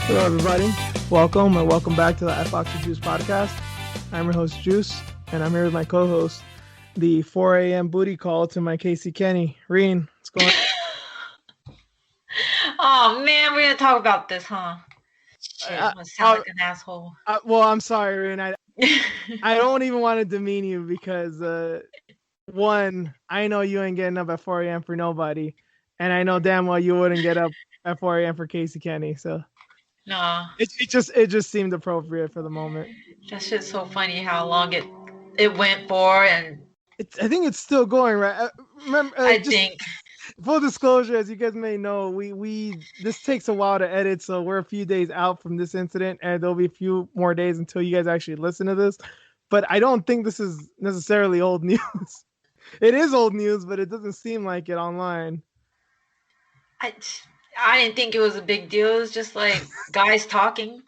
Hello, everybody. Welcome and welcome back to the Fox Juice podcast. I'm your host, Juice, and I'm here with my co-host, the 4 a.m. booty call to my Casey Kenny. Reen, what's going on? Oh, man, we're going to talk about this, huh? Shit, I'm going to sound like an asshole. Well, I'm sorry, Reen. I don't even want to demean you because, one, I know you ain't getting up at 4 a.m. for nobody, and I know damn well you wouldn't get up at 4 a.m. for Casey Kenny, so... No. It just seemed appropriate for the moment. That shit's so funny how long it went for, and I think it's still going, right? Remember, I think. Full disclosure, as you guys may know, we this takes a while to edit, so we're a few days out from this incident, and there'll be a few more days until you guys actually listen to this. But I don't think this is necessarily old news. It is old news, but it doesn't seem like it online. I didn't think it was a big deal. It was just like guys talking.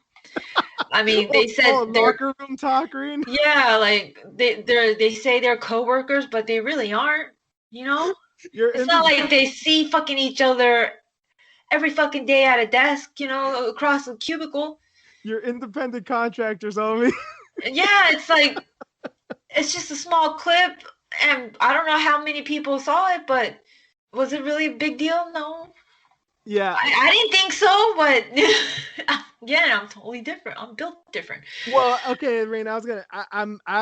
I mean, they said locker room talking. Yeah, like they say they're coworkers, but they really aren't. You know, it's not like they see fucking each other every fucking day at a desk. You know, across a cubicle. You're independent contractors, homie. Yeah, it's like it's just a small clip, and I don't know how many people saw it, but was it really a big deal? No. Yeah, I didn't think so, but again, I'm totally different. I'm built different. Well, okay, Rain, I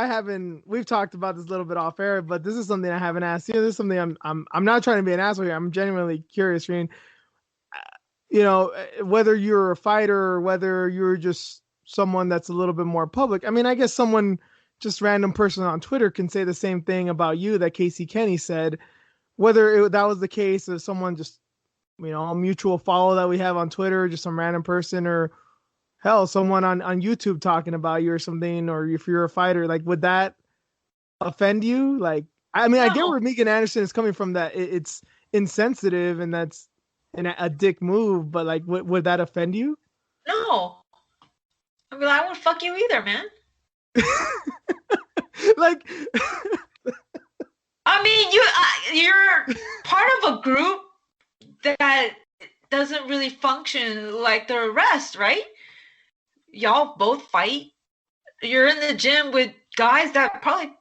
haven't. We've talked about this a little bit off air, but this is something I haven't asked you. This is something I'm not trying to be an asshole here. I'm genuinely curious, Rain. You know, whether you're a fighter or whether you're just someone that's a little bit more public. I mean, I guess someone, just random person on Twitter, can say the same thing about you that Casey Kenny said. Whether that was the case of someone just, you know, a mutual follow that we have on Twitter, just some random person, or hell, someone on YouTube talking about you or something, or if you're a fighter, like, would that offend you? Like, I mean, no. I get where Megan Anderson is coming from, that it's insensitive and that's a dick move, but like, would that offend you? No. I mean, I wouldn't fuck you either, man. Like, I mean, you're part of a group that doesn't really function like the rest, right? Y'all both fight. You're in the gym with guys that probably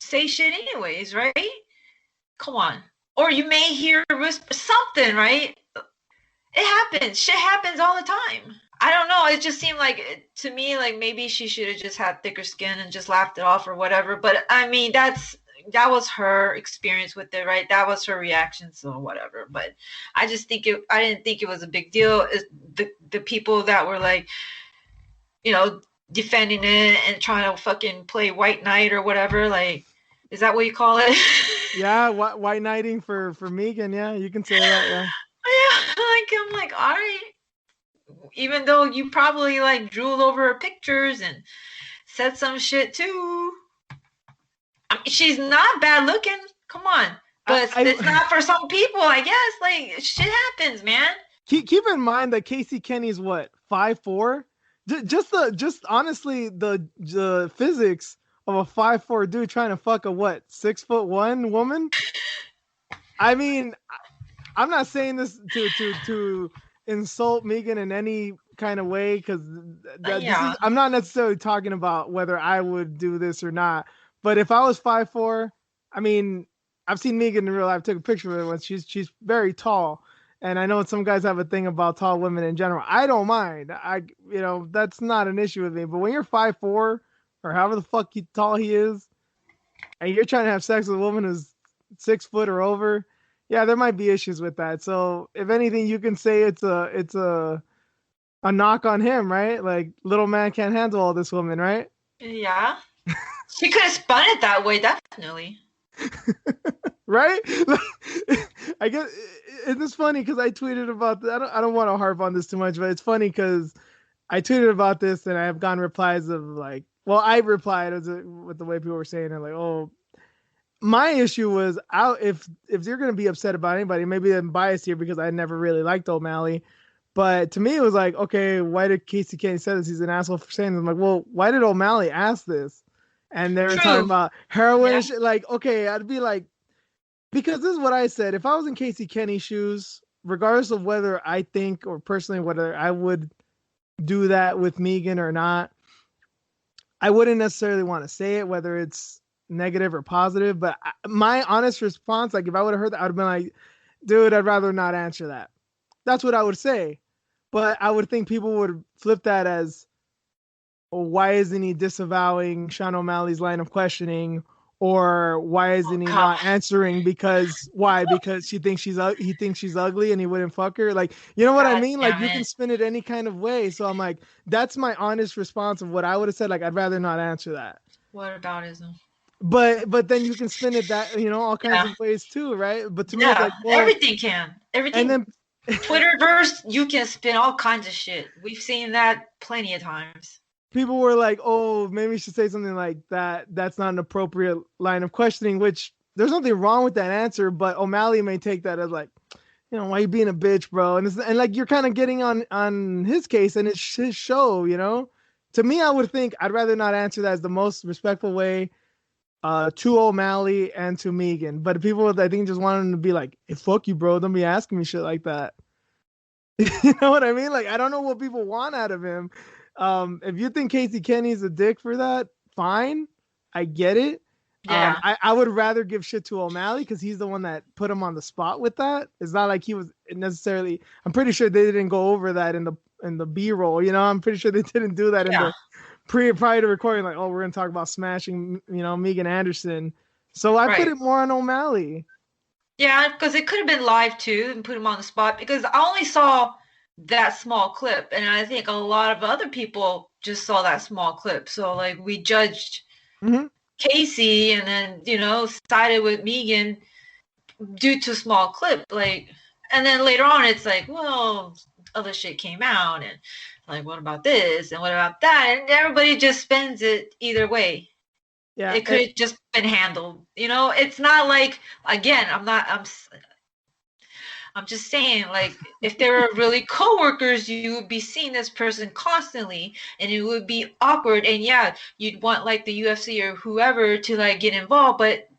say shit anyways, right? Come on. Or you may hear something, right? It happens. Shit happens all the time. I don't know. It just seemed like, to me, like maybe she should have just had thicker skin and just laughed it off or whatever. But I mean, that was her experience with it, right? That was her reaction, so whatever. But I didn't think it was a big deal. The people that were like, you know, defending it and trying to fucking play white knight or whatever, like, is that what you call it? Yeah, white knighting for Megan. Yeah, you can say that. Yeah. Yeah, I'm like, all right. Even though you probably like drooled over her pictures and said some shit too. I mean, she's not bad looking. Come on. But it's not for some people, I guess. Like, shit happens, man. Keep in mind that Casey Kenny's what, 5'4"? Just honestly, the physics of a 5'4" dude trying to fuck a what, 6'1" woman? I mean, I'm not saying this to insult Megan in any kind of way, because I'm not necessarily talking about whether I would do this or not. But if I was 5'4", I mean, I've seen Megan in real life. I took a picture of her once. She's very tall, and I know some guys have a thing about tall women in general. I don't mind. That's not an issue with me. But when you're 5'4", or however the fuck tall he is, and you're trying to have sex with a woman who's 6 foot or over, yeah, there might be issues with that. So if anything, you can say it's a knock on him, right? Like, little man can't handle all this woman, right? Yeah. She could have spun it that way, definitely. Right? I guess it's funny because I tweeted about that. I don't want to harp on this too much, but it's funny because I tweeted about this and I have gotten replies of like, well, I replied with the way people were saying it, like, oh, my issue was out if you're gonna be upset about anybody, maybe I'm biased here because I never really liked O'Malley. But to me, it was like, okay, why did Casey Kenny say this? He's an asshole for saying this. I'm like, well, why did O'Malley ask this? And they were talking True. about heroin Yeah. and shit. Like, okay, I'd be like, because this is what I said. If I was in Casey Kenny's shoes, regardless of whether I think or personally whether I would do that with Megan or not, I wouldn't necessarily want to say it, whether it's negative or positive. But my honest response, like if I would have heard that, I would have been like, dude, I'd rather not answer that. That's what I would say. But I would think people would flip that as, well, why isn't he disavowing Sean O'Malley's line of questioning? Or why isn't he God. not answering? Because why? Because he thinks she's ugly and he wouldn't fuck her. Like, you know what I God mean? Like damn you can it. spin it any kind of way. So I'm like, that's my honest response of what I would have said. Like, I'd rather not answer that. What aboutism? But then you can spin it that all kinds Yeah. of ways too, right? But to me, it's Yeah. like, well, Everything can. and Everything. then Twitterverse, you can spin all kinds of shit. We've seen that plenty of times. people were like, oh, maybe you should say something like that. That's not an appropriate line of questioning, which there's nothing wrong with that answer, but O'Malley may take that as like, why you being a bitch, bro? And like you're kind of getting on his case and it's his show, To me, I would think I'd rather not answer that as the most respectful way to O'Malley and to Megan. But people, I think, just want him to be like, hey, fuck you, bro. Don't be asking me shit like that. You know what I mean? Like, I don't know what people want out of him. If you think Casey Kenny's a dick for that, fine. I get it. Yeah. I would rather give shit to O'Malley because he's the one that put him on the spot with that. It's not like he was necessarily. I'm pretty sure they didn't go over that in the B-roll. I'm pretty sure they didn't do that in the prior to recording. Like, oh, we're gonna talk about smashing, Megan Anderson. So I put it more on O'Malley. Yeah, because it could have been live too and put him on the spot because I only saw that small clip and I think a lot of other people just saw that small clip. So like we judged Casey and then, sided with Megan due to small clip. Like, and then later on it's like, well, other shit came out and like, what about this and what about that? And everybody just spends it either way. Yeah, it could have just been handled. It's not like, again, I'm just saying, like, if they were really co-workers, you would be seeing this person constantly and it would be awkward. And yeah, you'd want like the UFC or whoever to like get involved. But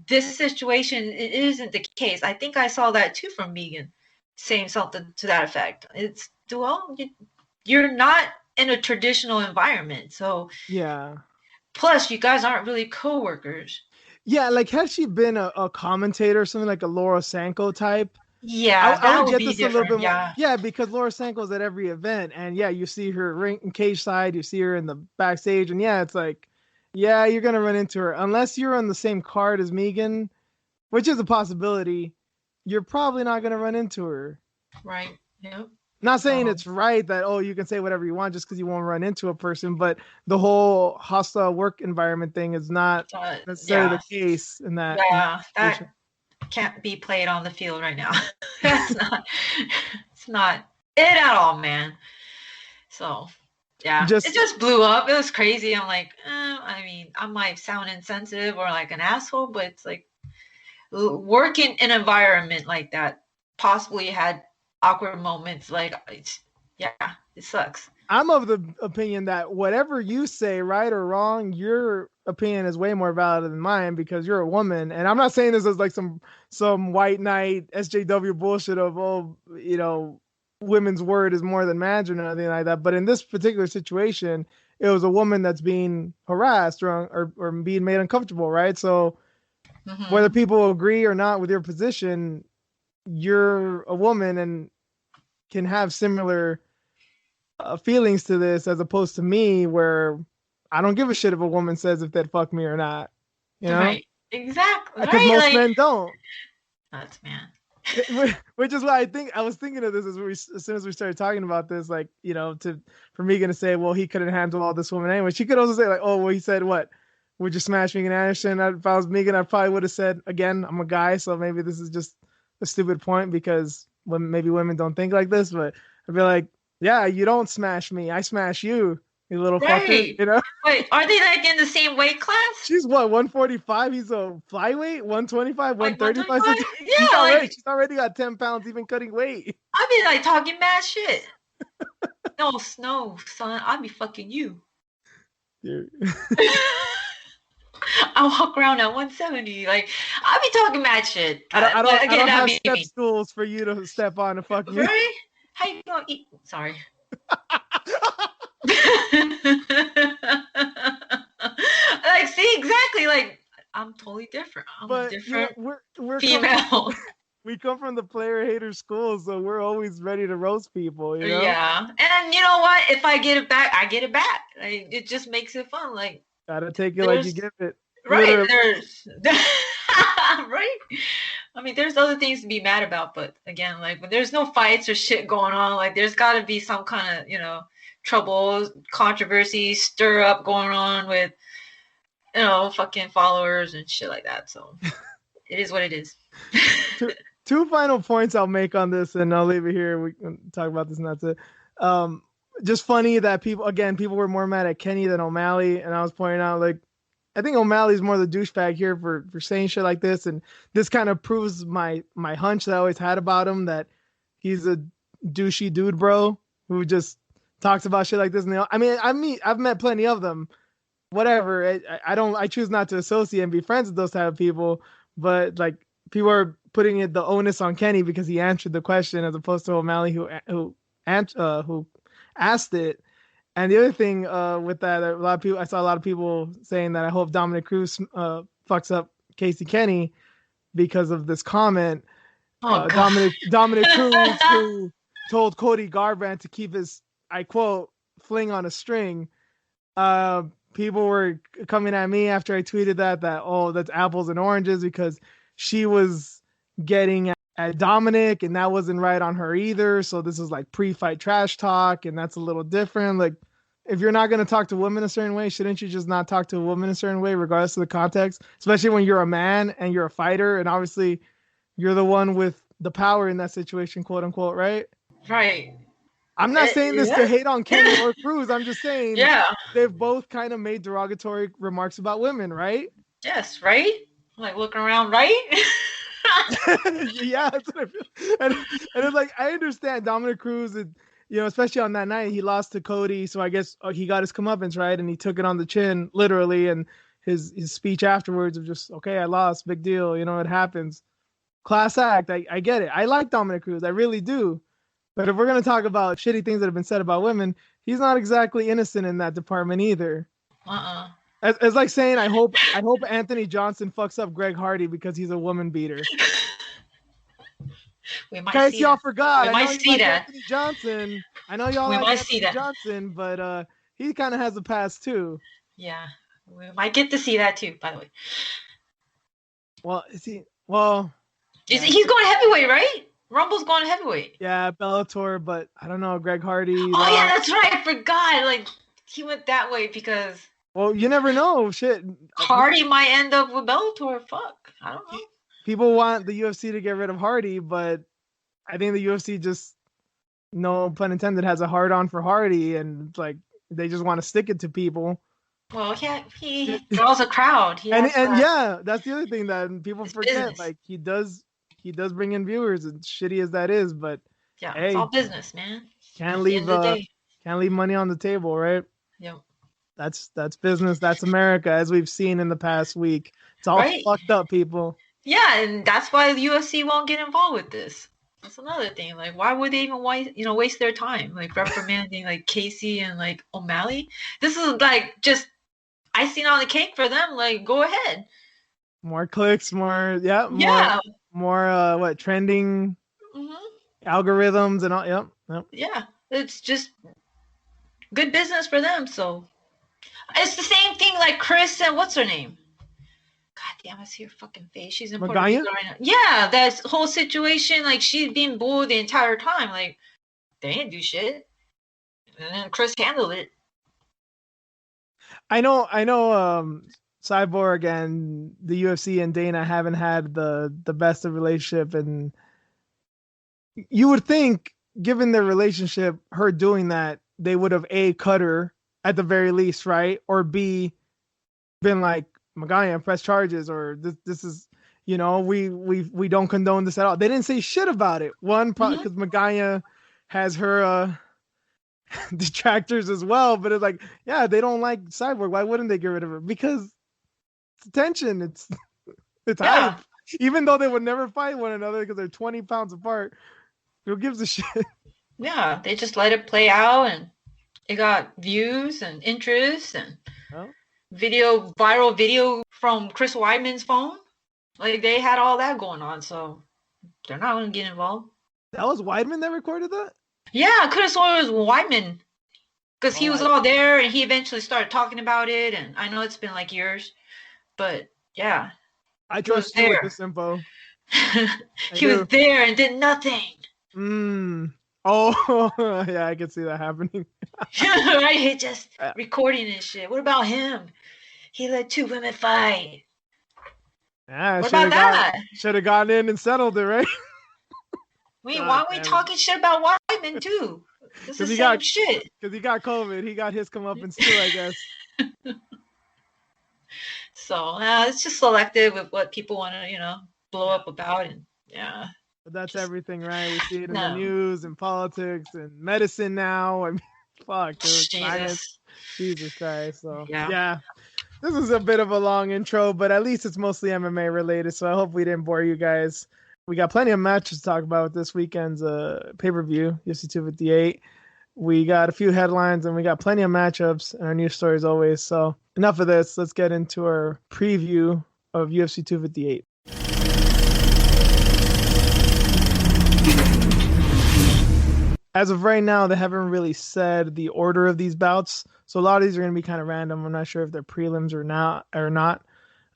this situation, it isn't the case. I think I saw that too from Megan saying something to that effect. It's, well, you're not in a traditional environment. So yeah. Plus, you guys aren't really co-workers. Yeah, like had she been a commentator or something like a Laura Sanko type, yeah, I would get be this different. a little bit more. Yeah. Yeah, because Laura Sanko's at every event, and yeah, you see her ring cage side, you see her in the backstage, and yeah, it's like, yeah, you're gonna run into her unless you're on the same card as Megan, which is a possibility. You're probably not gonna run into her. Right. Yep. Not saying it's right that, oh, you can say whatever you want just because you won't run into a person, but the whole hostile work environment thing is not necessarily the case in that. Yeah, that can't be played on the field right now. It's not it at all, man. So, yeah, it just blew up. It was crazy. I'm like, I mean, I might sound insensitive or like an asshole, but it's like working in an environment like that possibly had awkward moments. Like, yeah, it sucks. I'm of the opinion that whatever you say, right or wrong, your opinion is way more valid than mine because you're a woman. And I'm not saying this as like some white knight SJW bullshit of, oh, women's word is more than man's or anything like that. But in this particular situation, it was a woman that's being harassed or being made uncomfortable, right? So whether people agree or not with your position, you're a woman and can have similar feelings to this as opposed to me where I don't give a shit if a woman says if they'd fuck me or not, Right. Exactly. Because most men don't. Nuts, man. Which is why I was thinking of this as soon as we started talking about this, like, for Megan to say, well, he couldn't handle all this woman anyway. She could also say like, oh, well, he said what? Would you smash Megan Anderson? If I was Megan, I probably would have said, again, I'm a guy, so maybe this is just a stupid point because maybe women don't think like this, but I'd be like, yeah, you don't smash me, I smash you. You little fucker, Right. you know? Wait, are they like in the same weight class? She's what, 145? He's a flyweight, 125, Like 135. 125? Yeah, like She's already got 10 pounds even cutting weight. I'd be like talking mad shit. No, no, son, I'd be fucking you. Dude. I walk around at 170. Like I'd be talking mad shit. I But again, don't that'd have be step me. stools for you to step on and fuck me. Right? How you gonna eat? Sorry. Like, see, exactly. Like, I'm totally different. I'm a But you know, different we're female. we come from the player hater school, so we're always ready to roast people, you know? Yeah. And you know what? If I get it back, I get it back. Like, it just makes it fun. Like, Gotta take it like you give it. right. Literally. There's right. I mean, there's other things to be mad about, but again, like when there's no fights or shit going on, like there's got to be some kind of, trouble, controversy, stir up going on with, fucking followers and shit like that. So it is what it is. Two final points I'll make on this, and I'll leave it here. We can talk about this, and that's it. Just funny that people were more mad at Kenny than O'Malley, and I was pointing out, like, I think O'Malley's more the douchebag here for saying shit like this, and this kind of proves my hunch that I always had about him, that he's a douchey dude, bro, who just talks about shit like this. And I've met plenty of them. Whatever, I choose not to associate and be friends with those type of people, but like people are putting the onus on Kenny because he answered the question as opposed to O'Malley who asked it. And the other thing with that, I saw a lot of people saying that I hope Dominic Cruz fucks up Casey Kenny because of this comment. Oh, God. Dominic Cruz, who told Cody Garbrandt to keep his, I quote, fling on a string. People were coming at me after I tweeted that that's apples and oranges because she was getting at Dominic and that wasn't right on her either. So this is like pre-fight trash talk and that's a little different. Like, if you're not going to talk to women a certain way, shouldn't you just not talk to a woman a certain way regardless of the context, especially when you're a man and you're a fighter and obviously you're the one with the power in that situation, quote unquote, right? Right. I'm not saying this to hate on Kenny or Cruz. I'm just saying they've both kind of made derogatory remarks about women, right? Yes, right? Like looking around, right? Yeah, that's what I feel. And it's like, I understand Dominic Cruz, especially on that night, he lost to Cody. So I guess he got his comeuppance, right? And he took it on the chin, literally. And his speech afterwards of just, okay, I lost, big deal. It happens. Class act. I get it. I like Dominic Cruz. I really do. But if we're going to talk about shitty things that have been said about women, he's not exactly innocent in that department either. It's like saying, I hope Anthony Johnson fucks up Greg Hardy because he's a woman beater. We might see y'all that. forgot. We might see that. Anthony Johnson. I know y'all like Anthony Johnson, but he kind of has a past too. Yeah, we might get to see that too. By the way. Well, is he? Well, he's going heavyweight, right? Rumble's going heavyweight. Yeah, Bellator, but I don't know, Greg Hardy. Oh yeah, that's right. I forgot. Like he went that way because. Well, you never know. Shit. Hardy might end up with Bellator. Fuck, I don't know. People want the UFC to get rid of Hardy, but I think the UFC just, no pun intended, has a hard on for Hardy, and like they just want to stick it to people. Well, he draws a crowd. And yeah, that's the other thing that people forget. Business. Like he does bring in viewers, and shitty as that is, but yeah, it's all business, man. Can't leave money on the table, right? Yep. That's business. That's America, as we've seen in the past week. It's all fucked up, people. Yeah, and that's why the UFC won't get involved with this. That's another thing. Like, why would they even waste their time like reprimanding like Casey and like O'Malley? This is like just icing on the cake for them. Like, go ahead. More clicks, more trending algorithms and all. Yep. Yeah, it's just good business for them. So it's the same thing like Chris and what's her name? God damn, I see her fucking face. She's in Puerto Rico right now. Yeah, that whole situation, like she's being booed the entire time. Like they didn't do shit, and then Chris handled it. I know. Cyborg and the UFC and Dana haven't had the best of relationship, and you would think, given their relationship, her doing that, they would have cut her at the very least, right? Or B, been like, Magana, press charges, or this is, we don't condone this at all. They didn't say shit about it. One, Mhm. because Magana has her detractors as well, but it's like, yeah, they don't like Cyborg. Why wouldn't they get rid of her? Because it's attention. It's Yeah, hype. Even though they would never fight one another because they're 20 pounds apart, who gives a shit? yeah. They just let it play out, and it got views and interest and Well, viral video from Chris Weidman's phone. Like they had all that going on, so they're not gonna get involved. that was Weidman that recorded that? Yeah, I could have sworn it was Weidman because he Oh, was all there and he eventually started talking about it. And I know it's been like years, but yeah, I he was trust you with there. this info. I He was do. there and did nothing. Oh, yeah, I can see that happening. Right? He just Uh, recording and shit. What about him? He let two women fight. Yeah, What about that? should have gotten in and settled it, right? I mean, why God are we damn it. talking shit about Weidman too? It's the Because same shit. he got COVID. He got his comeuppance too, I guess. So it's just selective with what people want to, blow Yeah. up about, and yeah, But that's just everything, right? We see it in the no. news and politics and medicine now. I mean, fuck, dude. Science. Jesus. Jesus Christ. So, Yeah. yeah. This is a bit of a long intro, but at least it's mostly MMA related. So I hope we didn't bore you guys. We got plenty of matches to talk about with this weekend's pay-per-view, UFC 258. We got a few headlines and we got plenty of matchups and our news stories always. So enough of this. Let's get into our preview of UFC 258. As of right now, they haven't really said the order of these bouts. So a lot of these are going to be kind of random. I'm not sure if they're prelims or not.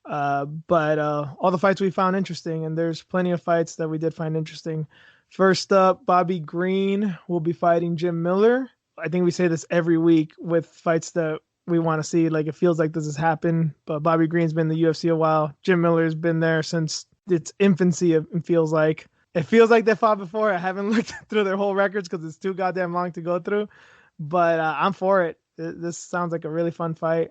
But all the fights we found interesting, and there's plenty of fights that we did find interesting. First up, Bobby Green will be fighting Jim Miller. I think we say this every week with fights that we want to see. Like, it feels like this has happened, but Bobby Green's been in the UFC a while. Jim Miller's been there since its infancy. It feels like. It feels like they fought before. I haven't looked through their whole records because it's too goddamn long to go through. But I'm for it. This sounds like a really fun fight.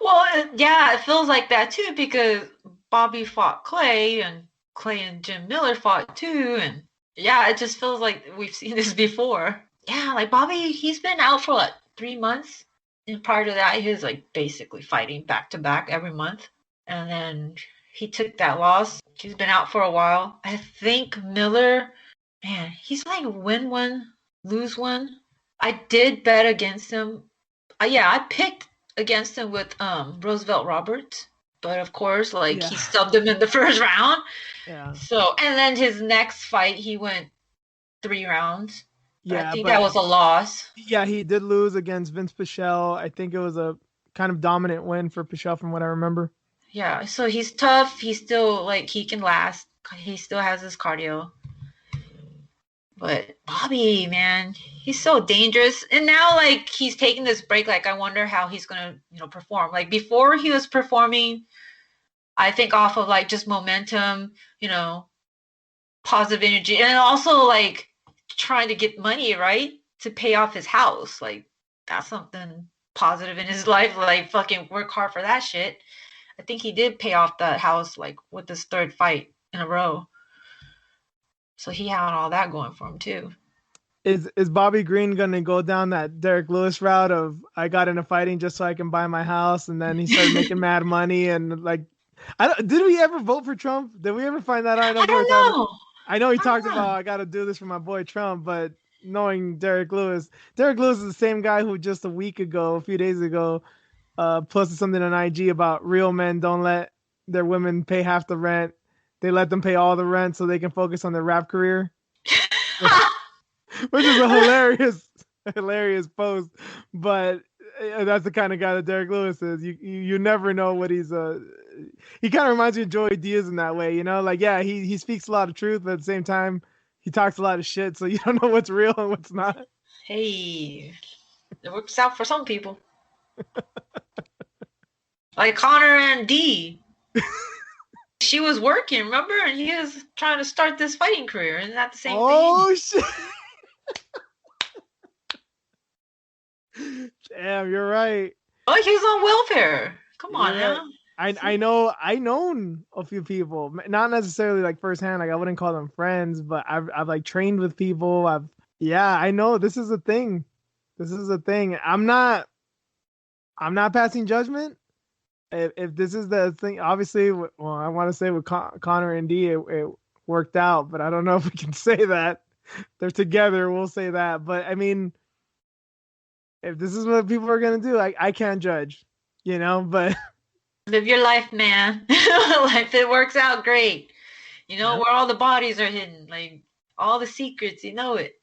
Well, yeah, it feels like that too because Bobby fought Clay and Clay and Jim Miller fought too. And yeah, it just feels like we've seen this before. Yeah, like Bobby, he's been out for like 3 months. And prior to that, he was like basically fighting back to back every month. And then he took that loss. He's been out for a while. I think Miller, man, he's like win one, lose one. I did bet against him. Yeah, I picked against him with Roosevelt Roberts, but of course, like he subbed him in the first round. Yeah. So, and then his next fight, he went 3 rounds. But I think but that was a loss. yeah, he did lose against Vince Pichel. I think it was a kind of dominant win for Pichel from what I remember. Yeah, so he's tough. He's still like he can last. He still has his cardio. But Bobby, man, he's so dangerous. And now, like, he's taking this break. Like, I wonder how he's gonna, perform. Like before, he was performing, I think, off of like just momentum, positive energy, and also like trying to get money, right, to pay off his house. Like that's something positive in his life. Like fucking work hard for that shit. I think he did pay off that house like with his third fight in a row. So he had all that going for him too. Is Bobby Green gonna go down that Derek Lewis route of I got into fighting just so I can buy my house, and then he started making mad money and like, did we ever vote for Trump? Did we ever find that out? I don't know. I know he talked about I got to do this for my boy Trump, but knowing Derek Lewis is the same guy who just a few days ago, posted something on IG about real men don't let their women pay half the rent. They let them pay all the rent so they can focus on their rap career. Which is a hilarious post. But that's the kind of guy that Derek Lewis is. You never know what he's he kind of reminds me of Joey Diaz in that way, like, yeah, he speaks a lot of truth, but at the same time he talks a lot of shit, so you don't know what's real and what's not. Hey, it works out for some people. Like Connor and Dee. She was working, remember? And he was trying to start this fighting career. Isn't that the same thing? Oh, shit. Damn, you're right. Oh, he was on welfare. Come on You're right. now. I See? know I known a few people, not necessarily like firsthand. Like I wouldn't call them friends, but I've like trained with people. Yeah, I know this is a thing. This is a thing. I'm not passing judgment. If this is the thing, obviously, well, I want to say with Connor and D, it worked out, but I don't know if we can say that they're together. We'll say that, but I mean, if this is what people are gonna do, I can't judge, But Live your life, man. If it works out, great. You know yeah, where all the bodies are hidden, like all the secrets, you know it.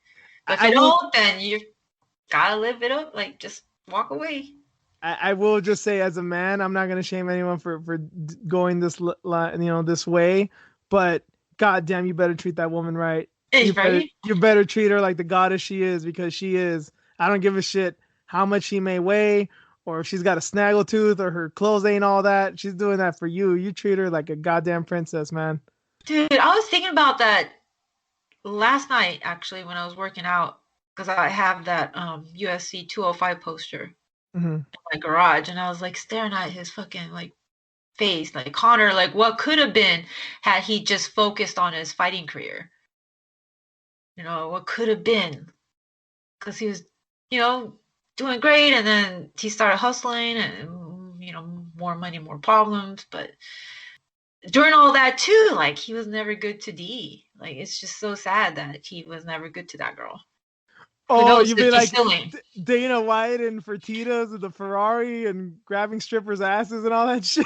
But if I you will. don't, then you gotta live it up. Like just walk away. I will just say, as a man, I'm not gonna shame anyone for going this way. But goddamn, you better treat that woman right. It's right. You better treat her like the goddess she is, because she is. I don't give a shit how much she may weigh, or if she's got a snaggle tooth, or her clothes ain't all that. She's doing that for you. You treat her like a goddamn princess, man. Dude, I was thinking about that last night actually when I was working out because I have that UFC 205 poster Hmm. in my garage, and I was like staring at his fucking like face, like Connor, like what could have been had he just focused on his fighting career. You know, what could have been because he was, doing great, and then he started hustling, and more money, more problems, but during all that too, like he was never good to D. Like it's just so sad that he was never good to that girl. Who Oh, knows you if mean he's like still in? Dana White and Fertitas with the Ferrari and grabbing strippers' asses and all that shit?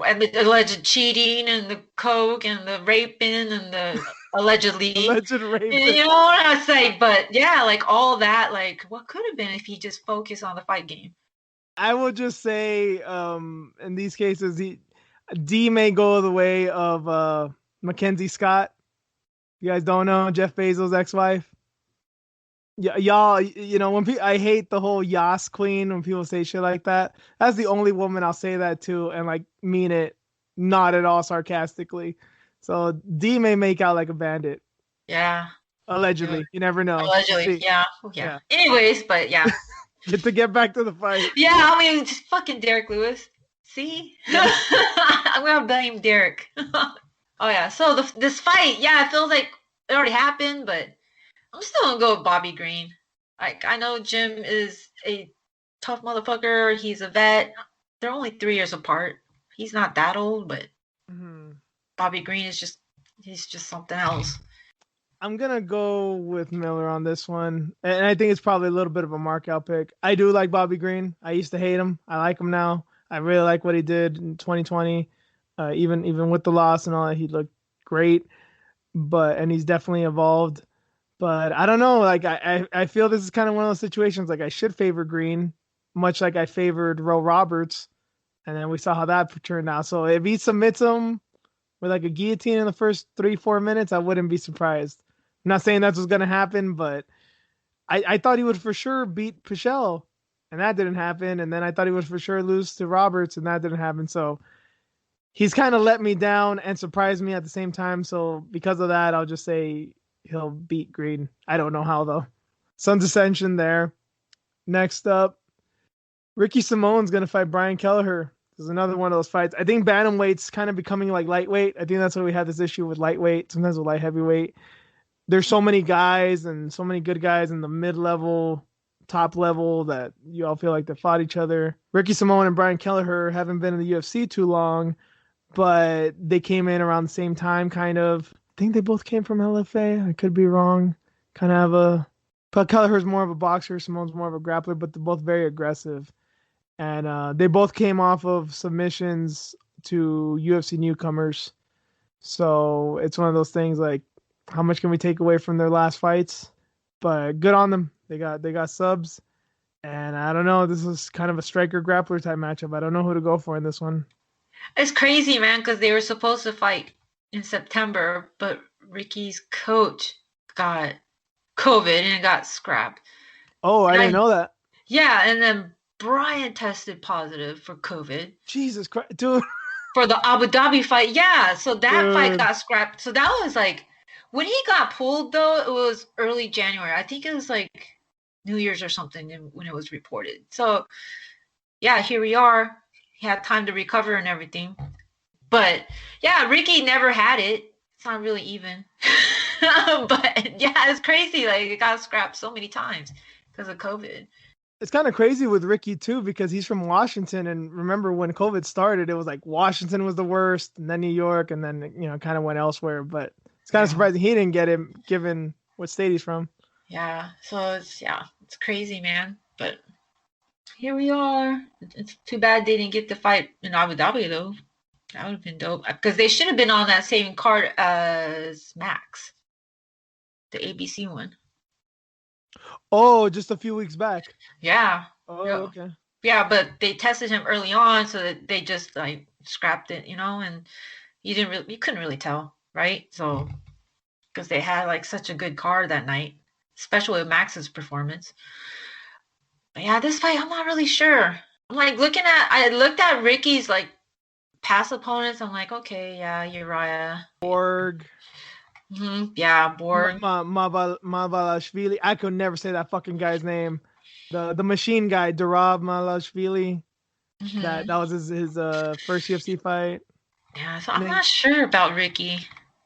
And the alleged cheating and the coke and the raping and the allegedly. Alleged rape. You know what I say? But yeah, like all that, like what could have been if he just focused on the fight game. I will just say, in these cases, D may go the way of Mackenzie Scott. You guys don't know Jeff Bezos' ex-wife. Yeah, y'all, when I hate the whole Yas Queen when people say shit like that. That's the only woman I'll say that to and like mean it, not at all sarcastically. So D may make out like a bandit, Yeah. allegedly. You never know. We'll Allegedly. see. Yeah. Yeah. Yeah. Anyways, but yeah. To get back to the fight. Yeah, I mean, just fucking Derek Lewis. See? Yeah. I'm gonna blame Derek. Oh yeah. So this fight, yeah, it feels like it already happened, but I'm still gonna go with Bobby Green. Like I know Jim is a tough motherfucker. He's a vet. They're only 3 years apart. He's not that old, but Mhm. Bobby Green he's just something else. I'm gonna go with Miller on this one, and I think it's probably a little bit of a markout pick. I do like Bobby Green. I used to hate him. I like him now. I really like what he did in 2020. Even with the loss and all that, he looked great. And he's definitely evolved. But I don't know. Like I feel this is kind of one of those situations. Like I should favor Green, much like I favored Roe Roberts, and then we saw how that turned out. So if he submits him with like a guillotine in the first 3-4 minutes, I wouldn't be surprised. I'm not saying that's what's gonna happen, but I thought he would for sure beat Pichel, and that didn't happen. And then I thought he would for sure lose to Roberts, and that didn't happen. So he's kind of let me down and surprised me at the same time. So because of that, I'll just say he'll beat Green. I don't know how though. Some dissension there. Next up, Ricky Simone's gonna fight Brian Kelleher. This is another one of those fights. I think bantamweight's kind of becoming like lightweight. I think that's why we have this issue with lightweight, sometimes with light heavyweight. There's so many guys and so many good guys in the mid-level, top level that you all feel like they fought each other. Ricky Simone and Brian Kelleher haven't been in the UFC too long, but they came in around the same time, kind of. I think they both came from LFA. I could be wrong. Kind of have but Kelleher's more of a boxer. Simone's more of a grappler, but they're both very aggressive. And they both came off of submissions to UFC newcomers. So it's one of those things like, how much can we take away from their last fights? But good on them. They got subs. And I don't know. This is kind of a striker grappler type matchup. I don't know who to go for in this one. It's crazy, man, because they were supposed to fight in September, but Ricky's coach got COVID and got scrapped. Oh, I didn't know that. Yeah, and then Brian tested positive for COVID. Jesus Christ, dude. For the Abu Dhabi fight, yeah. So that fight Dude. got scrapped. So that was like when he got pulled though, it was early January. I think it was like New Year's or something when it was reported. So yeah, here we are. He had time to recover and everything. But yeah, Ricky never had it. It's not really even. But yeah, it's crazy. Like it got scrapped so many times because of COVID. It's kind of crazy with Ricky too because he's from Washington, and remember when COVID started, it was like Washington was the worst, and then New York, and then kind of went elsewhere. But it's kind of Yeah. surprising he didn't get it given what state he's from. Yeah. So it's crazy, man. But here we are. It's too bad they didn't get the fight in Abu Dhabi though. That would have been dope because they should have been on that same card as Max, the ABC one. Oh, just a few weeks back. Yeah. Oh, Yeah. okay. Yeah, but they tested him early on, so that they just like scrapped it, and you couldn't really tell, right? So because they had like such a good card that night, especially with Max's performance. But yeah, this fight, I'm not really sure. I'm like I looked at Ricky's like past opponents. I'm like, okay, yeah, Uriah, Borg. yeah, Borg. Mabalashvili. I could never say that fucking guy's name. The machine guy, Darab Malashvili. That was his first UFC fight. Yeah, so I'm not sure about Ricky.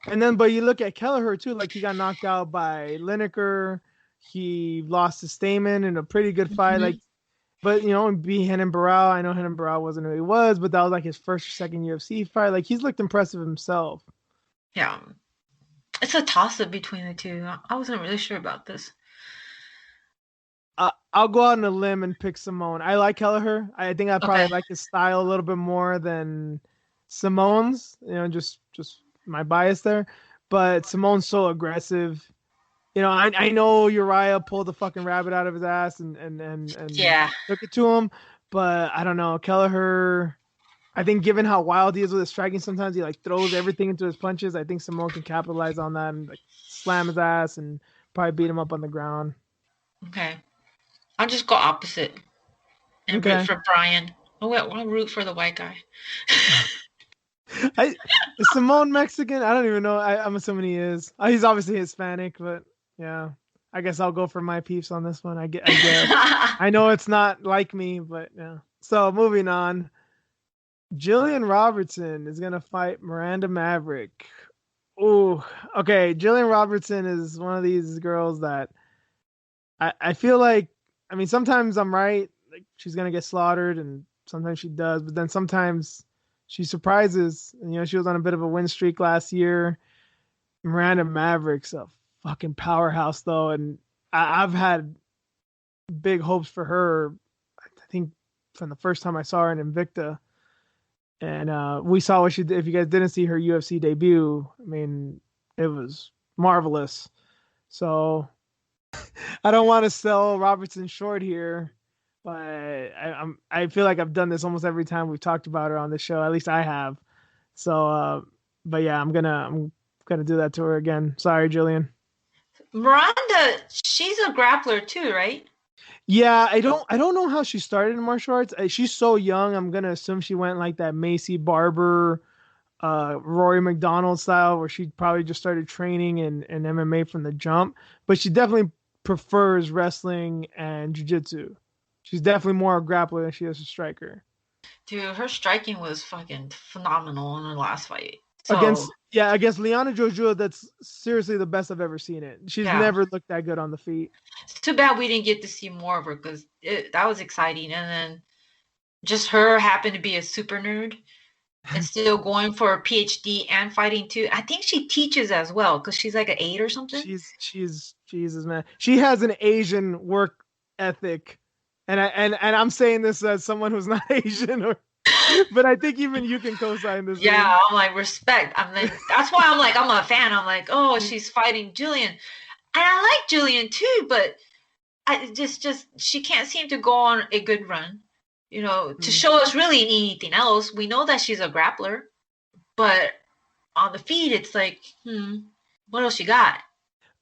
And then, but you look at Kelleher too. Like he got knocked out by Lineker. He lost to Stamen in a pretty good fight. Like, but beat Henan Barao. I know Henan Barao wasn't who he was, but that was like his first or second UFC fight. Like he's looked impressive himself. Yeah. It's a toss-up between the two. I wasn't really sure about this. I'll go out on a limb and pick Simone. I like Kelleher. I think I probably like his style a little bit more than Simone's. Just my bias there. But Simone's so aggressive. I know Uriah pulled the fucking rabbit out of his ass and took it to him. But I don't know. Kelleher, I think given how wild he is with his striking, sometimes he like throws everything into his punches. I think Simone can capitalize on that and like slam his ass and probably beat him up on the ground. Okay. I'll just go opposite and root for Brian. I'll root for the white guy. Is Simone Mexican? I don't even know. I'm assuming he is. He's obviously Hispanic, but yeah. I guess I'll go for my peeps on this one. I guess. I know it's not like me, but yeah. So moving on. Jillian Robertson is going to fight Miranda Maverick. Ooh, okay. Jillian Robertson is one of these girls that I feel like, sometimes I'm right. Like she's going to get slaughtered and sometimes she does, but then sometimes she surprises. And, she was on a bit of a win streak last year. Miranda Maverick's a fucking powerhouse though. And I've had big hopes for her. I think from the first time I saw her in Invicta. And we saw what she did. If you guys didn't see her UFC debut, it was marvelous. So I don't want to sell Robertson short here, but I feel like I've done this almost every time we've talked about her on the show. At least I have. So, but yeah, I'm gonna do that to her again. Sorry, Jillian. Miranda, she's a grappler too, right? Yeah, I don't know how she started in martial arts. She's so young. I'm gonna assume she went like that Macy Barber, Rory McDonald style, where she probably just started training in MMA from the jump. But she definitely prefers wrestling and jiu-jitsu. She's definitely more a grappler than she is a striker. Dude, her striking was fucking phenomenal in her last fight. So, against Liana Jojua, that's seriously the best I've ever seen it. She's never looked that good on the feet. It's too bad we didn't get to see more of her because that was exciting. And then just her happened to be a super nerd and still going for a PhD and fighting too. I think she teaches as well because she's like an 8 or something. She's Jesus, man. She has an Asian work ethic, and I'm saying this as someone who's not Asian but I think even you can co-sign this. Yeah, I'm like, respect. That's why I'm like, I'm a fan. I'm like, oh, she's fighting Jillian. And I like Jillian too, but I just she can't seem to go on a good run, to show us really anything else. We know that she's a grappler, but on the feet, it's like, what else you got?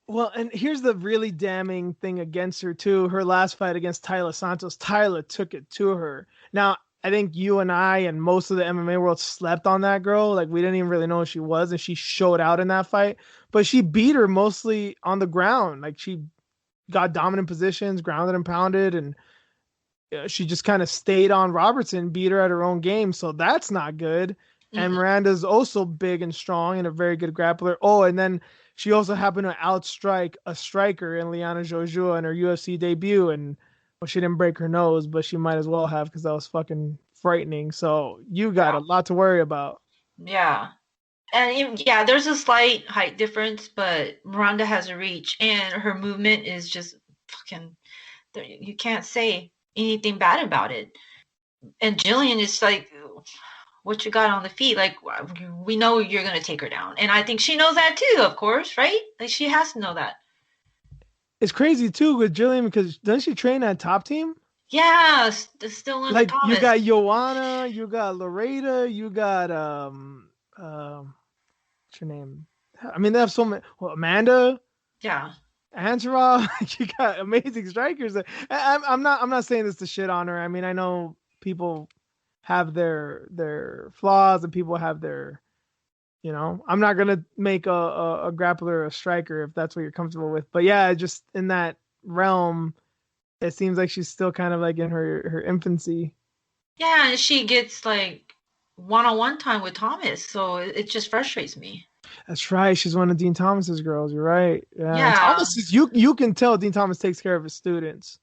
Well, and here's the really damning thing against her too. Her last fight against Tayla Santos, Tayla took it to her. Now, I think you and I and most of the MMA world slept on that girl. Like we didn't even really know who she was, and she showed out in that fight. But she beat her mostly on the ground. Like she got dominant positions, grounded and pounded, and she just kind of stayed on Robertson, beat her at her own game. So that's not good. And Mhm. Miranda's also big and strong and a very good grappler. Oh, and then she also happened to outstrike a striker in Liana Jojua in her UFC debut. And well, she didn't break her nose, but she might as well have because that was fucking frightening. So you got Yeah. a lot to worry about. Yeah. And yeah, there's a slight height difference, but Miranda has a reach, and her movement is just fucking. You can't say anything bad about it. And Jillian is like, what you got on the feet? Like, we know you're gonna take her down, and I think she knows that too, of course, right? Like, she has to know that. It's crazy too with Jillian because doesn't she train at Top Team? Yeah, still under Like you Thomas. got Joanna, you got Loretta, you got what's her name? I mean, they have so many. Well, Amanda, Yeah. Ansara. You got amazing strikers. I'm not saying this to shit on her. I mean, I know people have their flaws and people have their. I'm not gonna make a grappler a striker if that's what you're comfortable with. But yeah, just in that realm, it seems like she's still kind of like in her infancy. Yeah, and she gets like one-on-one time with Thomas, so it just frustrates me. That's right. She's one of Dean Thomas's girls. You're right. Yeah, and Yeah. Thomas is you can tell Dean Thomas takes care of his students.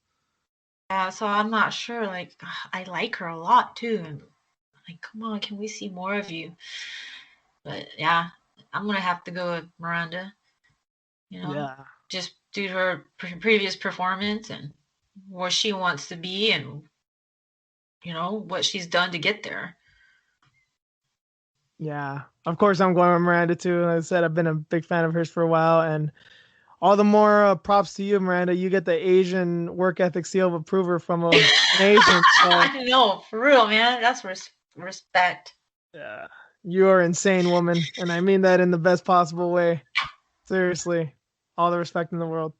Yeah, so I'm not sure. Like, I like her a lot too. And like, come on, can we see more of you? But yeah, I'm gonna have to go with Miranda. You know, Yeah. just due to her previous performance and where she wants to be, and what she's done to get there. Yeah. Of course, I'm going with Miranda too. Like I said, I've been a big fan of hers for a while, and all the more props to you, Miranda. You get the Asian work ethic seal of approval from an Asian. So I know, for real, man. That's respect. yeah, you are insane, woman, and I mean that in the best possible way. Seriously, all the respect in the world.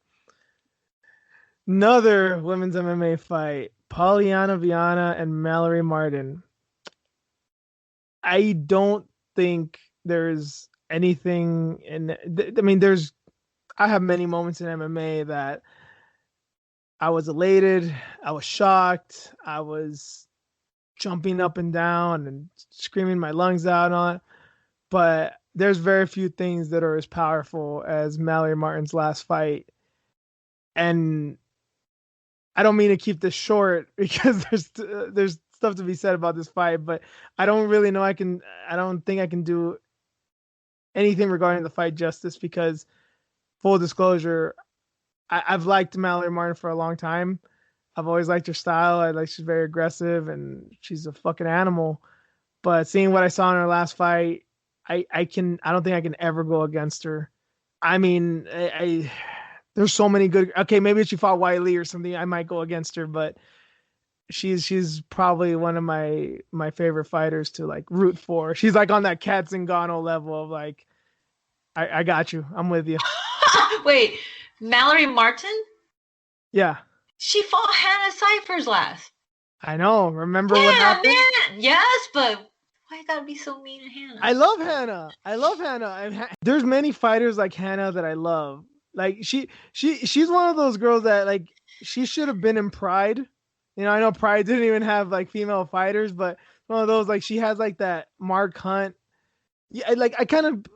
Another women's MMA fight: Polyana Viana and Mallory Martin. I don't think there's anything in. I mean, I have many moments in MMA that I was elated, I was shocked, I was jumping up and down and screaming my lungs out on it. But there's very few things that are as powerful as Mallory Martin's last fight. And I don't mean to keep this short because there's stuff to be said about this fight, but I don't really know I don't think I can do anything regarding the fight justice because full disclosure, I've liked Mallory Martin for a long time. I've always liked her style. She's very aggressive and she's a fucking animal. But seeing what I saw in her last fight, I don't think I can ever go against her. I mean, there's so many good. Okay, maybe if she fought Wiley or something, I might go against her. But she's probably one of my favorite fighters to like root for. She's like on that Kat Zingano level of like, I got you. I'm with you. Wait, Mallory Martin? Yeah, She fought Hannah Cyphers last. I know. Remember what Yeah, happened? man. Yes, but why you gotta be so mean to Hannah? I love Hannah. I love Hannah. There's many fighters like Hannah that I love. Like she's one of those girls that like she should have been in Pride. I know Pride didn't even have like female fighters, but one of those like she has like that Mark Hunt. Yeah, like I kind of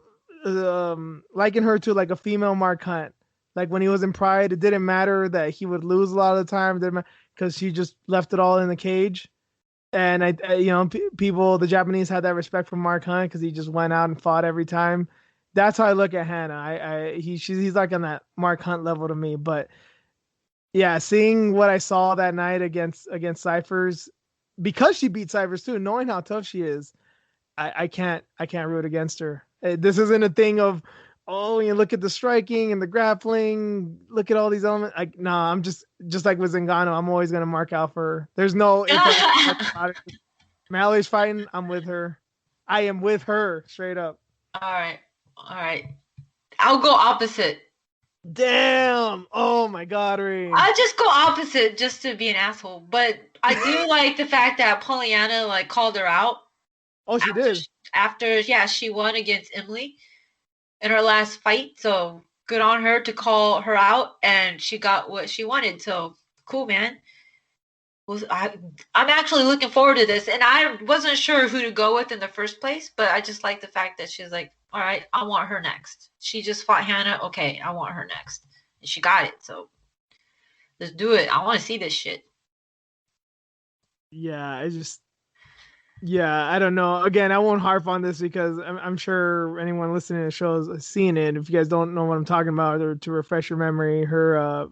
liken her to like a female Mark Hunt. Like when he was in Pride, it didn't matter that he would lose a lot of the time because she just left it all in the cage. And people, the Japanese had that respect for Mark Hunt because he just went out and fought every time. That's how I look at Hannah. He's like on that Mark Hunt level to me. But yeah, seeing what I saw that night against Cyphers, because she beat Cyphers too, knowing how tough she is, I can't root against her. This isn't a thing of, oh, you look at the striking and the grappling, look at all these elements. Like, no, I'm just like with Zingano, I'm always gonna mark out for her. There's no Mallory's fighting, I'm with her. I am with her, straight up. All right, all right. I'll go opposite. Damn! Oh my god, Ray. I'll just go opposite just to be an asshole. But I do like the fact that Pollyanna like called her out. Oh, she did. After she won against Emily in her last fight. So Good on her to call her out, and she got what she wanted. So cool, man. I'm actually looking forward to this, and I wasn't sure who to go with in the first place, but I just like the fact that she's like, all right, I want her next. She just fought Hannah. Okay, I want her next, and she got it. So let's do it. I want to see this shit. Yeah, I don't know. Again, I won't harp on this because I'm sure anyone listening to the show has seen it. If you guys don't know what I'm talking about, or to refresh your memory, her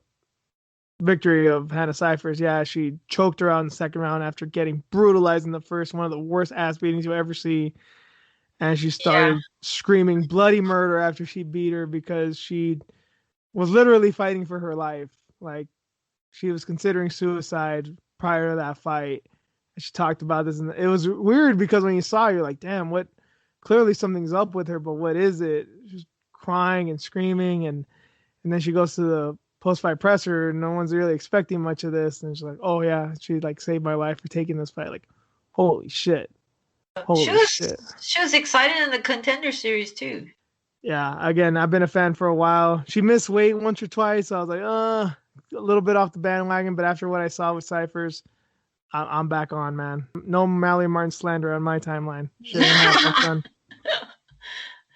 victory of Hannah Cyphers. Yeah, she choked her out in the second round after getting brutalized in the first, one of the worst ass beatings you'll ever see. And she started screaming bloody murder after she beat her because she was literally fighting for her life. Like, she was considering suicide prior to that fight. She talked about this, and it was weird because when you saw her, you're like, damn, what? Clearly something's up with her, but what is it? She's crying and screaming, and then she goes to the post-fight presser, and no one's really expecting much of this, and she's like, oh yeah, she like saved my life for taking this fight. Like, holy shit. Shit. She was excited in the Contender Series too. Yeah, again, I've been a fan for a while. She missed weight once or twice, so I was like, a little bit off the bandwagon, but after what I saw with Cyphers, I'm back on, man. No Mallory Martin slander on my timeline. Shit ain't happening, son.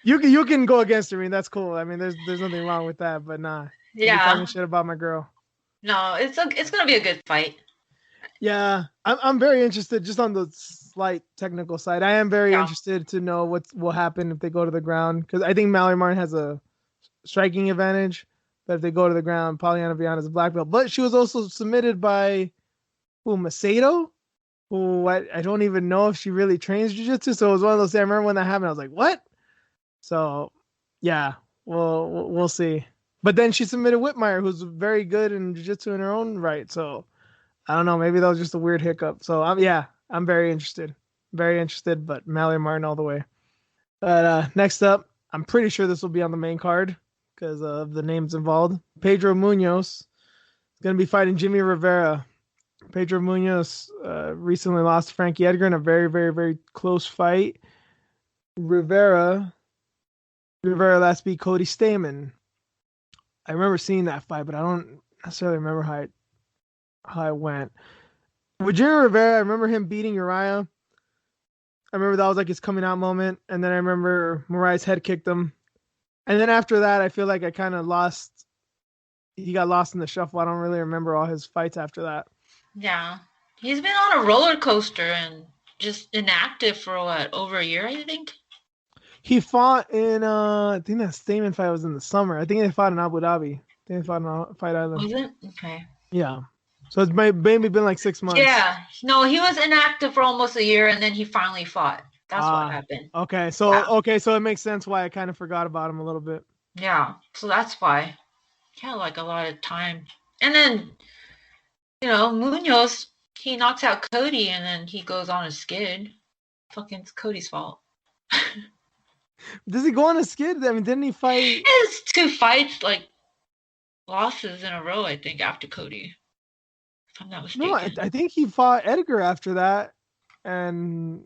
You can go against her. I mean, that's cool. I mean, there's nothing wrong with that, but nah. Yeah. Talking shit about my girl. No, it's gonna be a good fight. Yeah, I'm very interested. Just on the slight technical side, I am very interested to know what will happen if they go to the ground, because I think Mallory Martin has a striking advantage, but if they go to the ground, Polyana Viana is a black belt. But she was also submitted by Macedo, who I don't even know if she really trains jiu-jitsu. So it was one of those things. I remember when that happened, I was like, what? So yeah, we'll see. But then she submitted Whitmire, who's very good in jiu-jitsu in her own right. So I don't know, maybe that was just a weird hiccup. So I'm very interested. Very interested, but Mallory Martin all the way. But next up, I'm pretty sure this will be on the main card because of the names involved. Pedro Munoz is going to be fighting Jimmy Rivera. Pedro Munoz recently lost to Frankie Edgar in a very, very, very close fight. Rivera last beat Cody Stamann. I remember seeing that fight, but I don't necessarily remember how it went. With Jimmy Rivera, I remember him beating Uriah. I remember that was like his coming out moment. And then I remember Mariah's head kicked him. And then after that, I feel like I kind of lost. He got lost in the shuffle. I don't really remember all his fights after that. Yeah. He's been on a roller coaster and just inactive for over a year, I think. He fought in, I think that Stamann fight was in the summer. I think they fought in Abu Dhabi. They fought in Fight Island. Was it? Okay. Yeah. So it's maybe been like 6 months. Yeah. No, he was inactive for almost a year, and then he finally fought. That's what happened. Okay. So it makes sense why I kind of forgot about him a little bit. Yeah. So that's why. He had like a lot of time. And then, Munoz, he knocks out Cody, and then he goes on a skid. Fucking it's Cody's fault. Does he go on a skid? I mean, didn't he fight? It's 2 fights, like, losses in a row, I think, after Cody. If I'm not mistaken. No, I think he fought Edgar after that, and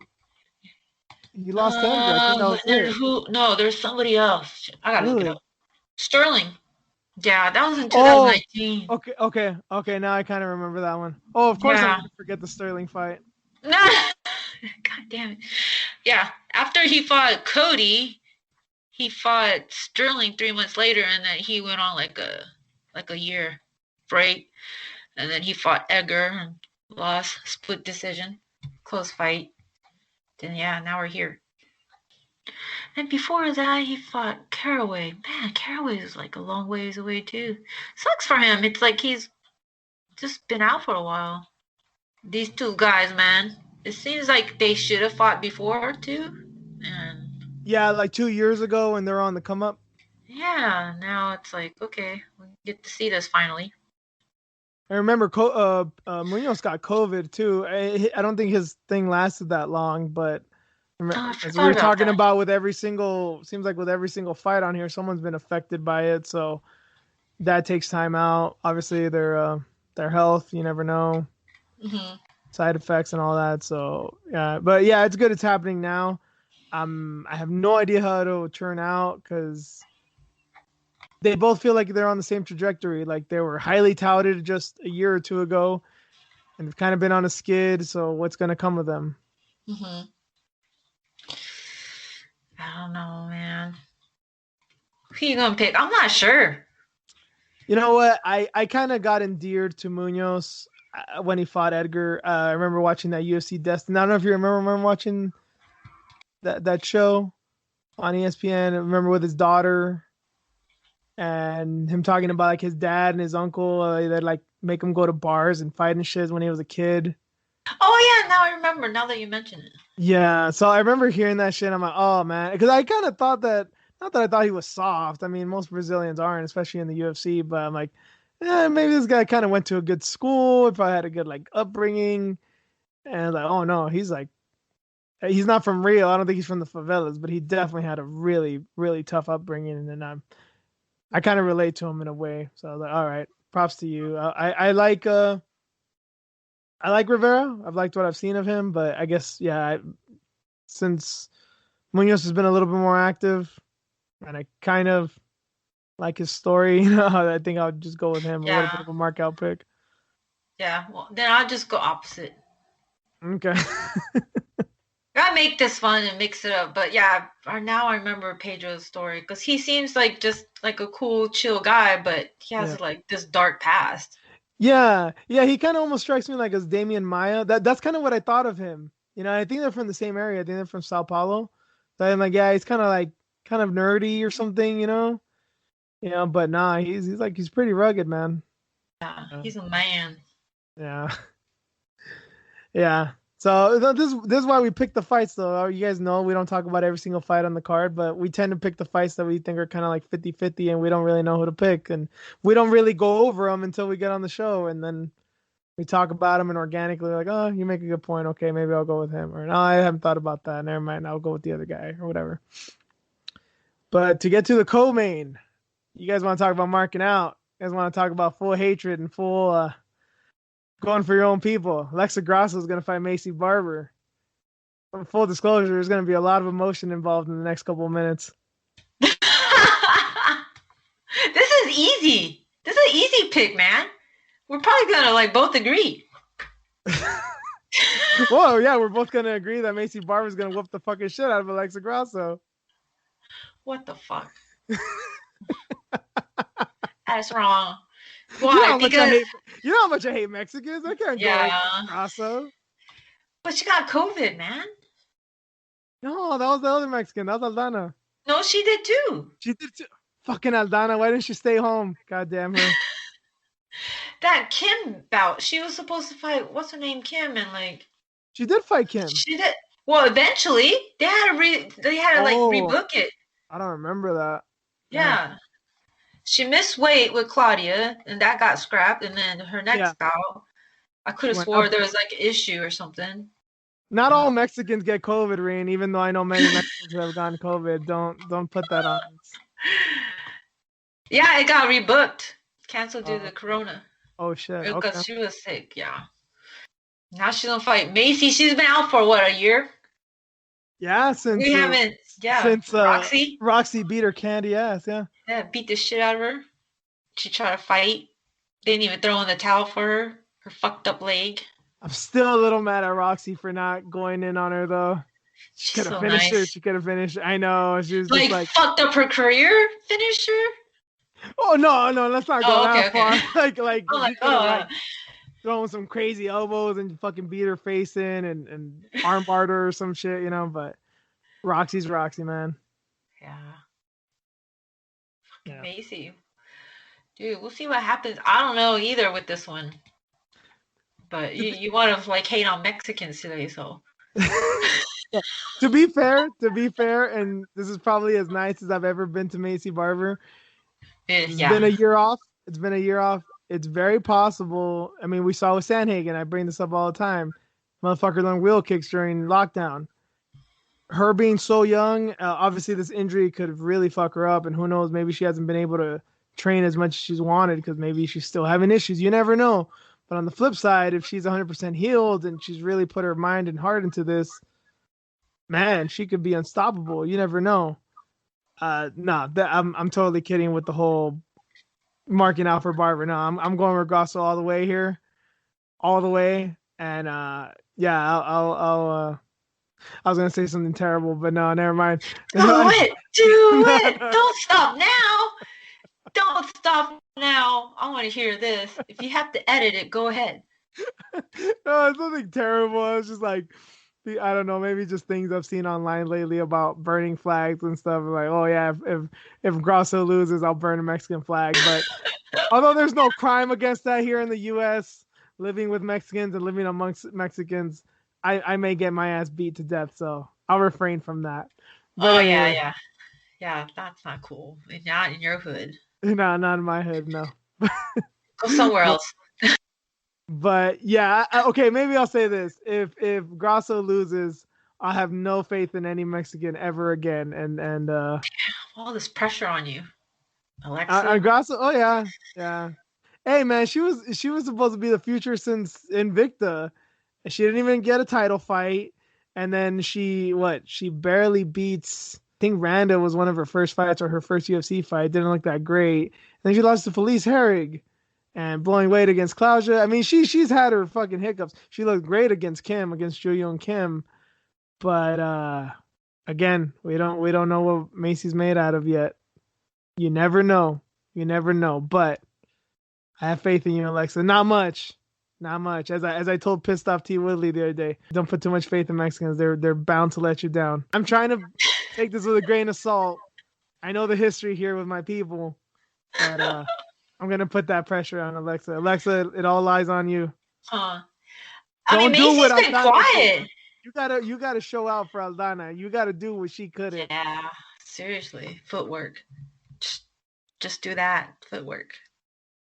he lost to Edgar. No, there's somebody else. I gotta look it up. Sterling. Yeah, that was in 2019. Okay. Now I kind of remember that one. Oh, of course I'm gonna forget the Sterling fight. No. God damn it. Yeah, after he fought Cody, he fought Sterling 3 months later, and then he went on like a year break, and then he fought Edgar and lost, split decision, close fight. Then now we're here. And before that, he fought Caraway. Man, Caraway is like a long ways away too. Sucks for him. It's like he's just been out for a while. These 2 guys, man. It seems like they should have fought before too. And yeah, like 2 years ago when they're on the come up. Yeah, now it's like, okay, we get to see this finally. I remember Munoz got COVID too. I don't think his thing lasted that long, but as we were talking about with every single fight on here, someone's been affected by it. So that takes time out. Obviously, their health, you never know. Mm-hmm. Side effects and all that. So yeah, but yeah, it's good it's happening now. I have no idea how it'll turn out because they both feel like they're on the same trajectory. Like they were highly touted just a year or two ago, and they've kind of been on a skid. So what's going to come of them? Hmm. I don't know, man. Who you gonna pick? I'm not sure. You know what? I kind of got endeared to Munoz when he fought Edgar. I remember watching that UFC Destiny. I don't know if you remember watching that show on ESPN. I remember with his daughter and him talking about like his dad and his uncle. They'd like make him go to bars and fight and shit when he was a kid. Oh yeah, now I remember. Now that you mention it. Yeah, so I remember hearing that shit. I'm like, oh man, because I kind of thought that. Not that I thought he was soft. I mean, most Brazilians aren't, especially in the UFC. But I'm like, maybe this guy kind of went to a good school. If I had a good like upbringing, and like, oh no, he's not from Rio. I don't think he's from the favelas, but he definitely had a really, really tough upbringing. And I kind of relate to him in a way. So I was like, all right, props to you. I like Rivera. I've liked what I've seen of him, but I guess since Munoz has been a little bit more active, and I kind of like his story, I think I'll just go with him. A little bit of a mark out pick. Yeah. Well, then I'll just go opposite. Okay. Gotta make this fun and mix it up. But yeah, now I remember Pedro's story because he seems like just like a cool, chill guy, but he has like this dark past. Yeah, he kind of almost strikes me like as Damian Maya. That's kind of what I thought of him. I think they're from the same area. I think they're from Sao Paulo. So I'm like, yeah, he's kind of nerdy or something, But nah, he's pretty rugged, man. Yeah, he's a man. Yeah, yeah. So this is why we pick the fights, though. You guys know we don't talk about every single fight on the card, but we tend to pick the fights that we think are kind of like 50-50, and we don't really know who to pick, and we don't really go over them until we get on the show, and then we talk about them and organically like, oh, you make a good point. Okay, maybe I'll go with him, or no, I haven't thought about that. Never mind, I'll go with the other guy or whatever. But to get to the co-main, you guys want to talk about marking out? You guys want to talk about full hatred and full going for your own people? Alexa Grasso is going to fight Macy Barber. Full disclosure, there's going to be a lot of emotion involved in the next couple of minutes. This is easy. This is an easy pick, man. We're probably going to like both agree. Whoa, yeah, we're both going to agree that Macy Barber is going to whoop the fucking shit out of Alexa Grasso. What the fuck? That's wrong. Why? You know how much I hate Mexicans? I can't go like Grasso. But she got COVID, man. No, that was the other Mexican. That was Aldana. No, she did too. She did too. Fucking Aldana. Why didn't she stay home? God damn her. That Kim bout. She was supposed to fight, what's her name, Kim, and like... She did fight Kim. She did. Well, eventually, they had to rebook it. I don't remember that. Yeah. She missed weight with Claudia, and that got scrapped. And then her next bout, I could have swore there was like an issue or something. Not all Mexicans get COVID, Rain. Even though I know many Mexicans have gotten COVID, don't put that on us. Yeah, it got rebooked, canceled due to the corona. Oh shit! Because she was sick. Yeah. Now she's gonna fight Macy. She's been out for what, a year? Yeah, since Roxy beat her candy ass. Yeah, beat the shit out of her. She tried to fight. Didn't even throw in the towel for her fucked up leg. I'm still a little mad at Roxy for not going in on her though. She could have finished her. She could have finished. I know. She was just like fucked up her career. Finished her. Oh no! Let's not go that far. Throwing some crazy elbows and fucking beat her face in and armbar her or some shit, But Roxy's Roxy, man. Yeah. Fucking Macy. Dude, we'll see what happens. I don't know either with this one. But you want to like hate on Mexicans today, so. To be fair, and this is probably as nice as I've ever been to Macy Barber. It's been a year off. It's very possible. I mean, we saw with Sandhagen. I bring this up all the time. Motherfucker learned wheel kicks during lockdown. Her being so young, obviously this injury could really fuck her up. And who knows, maybe she hasn't been able to train as much as she's wanted because maybe she's still having issues. You never know. But on the flip side, if she's 100% healed and she's really put her mind and heart into this, man, she could be unstoppable. You never know. No, I'm totally kidding with the whole marking out for Barber. No, I'm going with Grasso all the way here, all the way. And yeah, I was gonna say something terrible, but no, never mind. Do it, do No, it. no, Don't stop now. Don't stop now. I want to hear this. If you have to edit it, go ahead. no, it's nothing terrible. It's just like I don't know, maybe just things I've seen online lately about burning flags and stuff. Like, oh yeah, if Grasso loses, I'll burn a Mexican flag. But although there's no crime against that here in the U.S., living with Mexicans and living amongst Mexicans, I may get my ass beat to death. So I'll refrain from that. But Oh yeah, anyway, yeah, yeah. That's not cool. Not in your hood. no, not in my head, no. Go somewhere else. But yeah, okay, maybe I'll say this: if Grasso loses, I'll have no faith in any Mexican ever again. And All this pressure on you, Alexa. Grasso, oh yeah, yeah. Hey man, she was supposed to be the future since Invicta. She didn't even get a title fight, and then she barely beats. I think Randa was one of her first fights or her first UFC fight. Didn't look that great. And then she lost to Felice Herrig. And blowing weight against Claudia. I mean, she's had her fucking hiccups. She looked great against Jo Young Kim, but again, we don't know what Macy's made out of yet. You never know. You never know. But I have faith in you, Alexa. Not much. Not much. As I told pissed off T Woodley the other day, don't put too much faith in Mexicans. They're bound to let you down. I'm trying to take this with a grain of salt. I know the history here with my people, but I'm gonna put that pressure on Alexa. Alexa, it all lies on you. I Don't mean, do what Macy's been Aldana quiet. did. You gotta show out for Aldana. You gotta do what she couldn't. Yeah, seriously, footwork. Just do that footwork.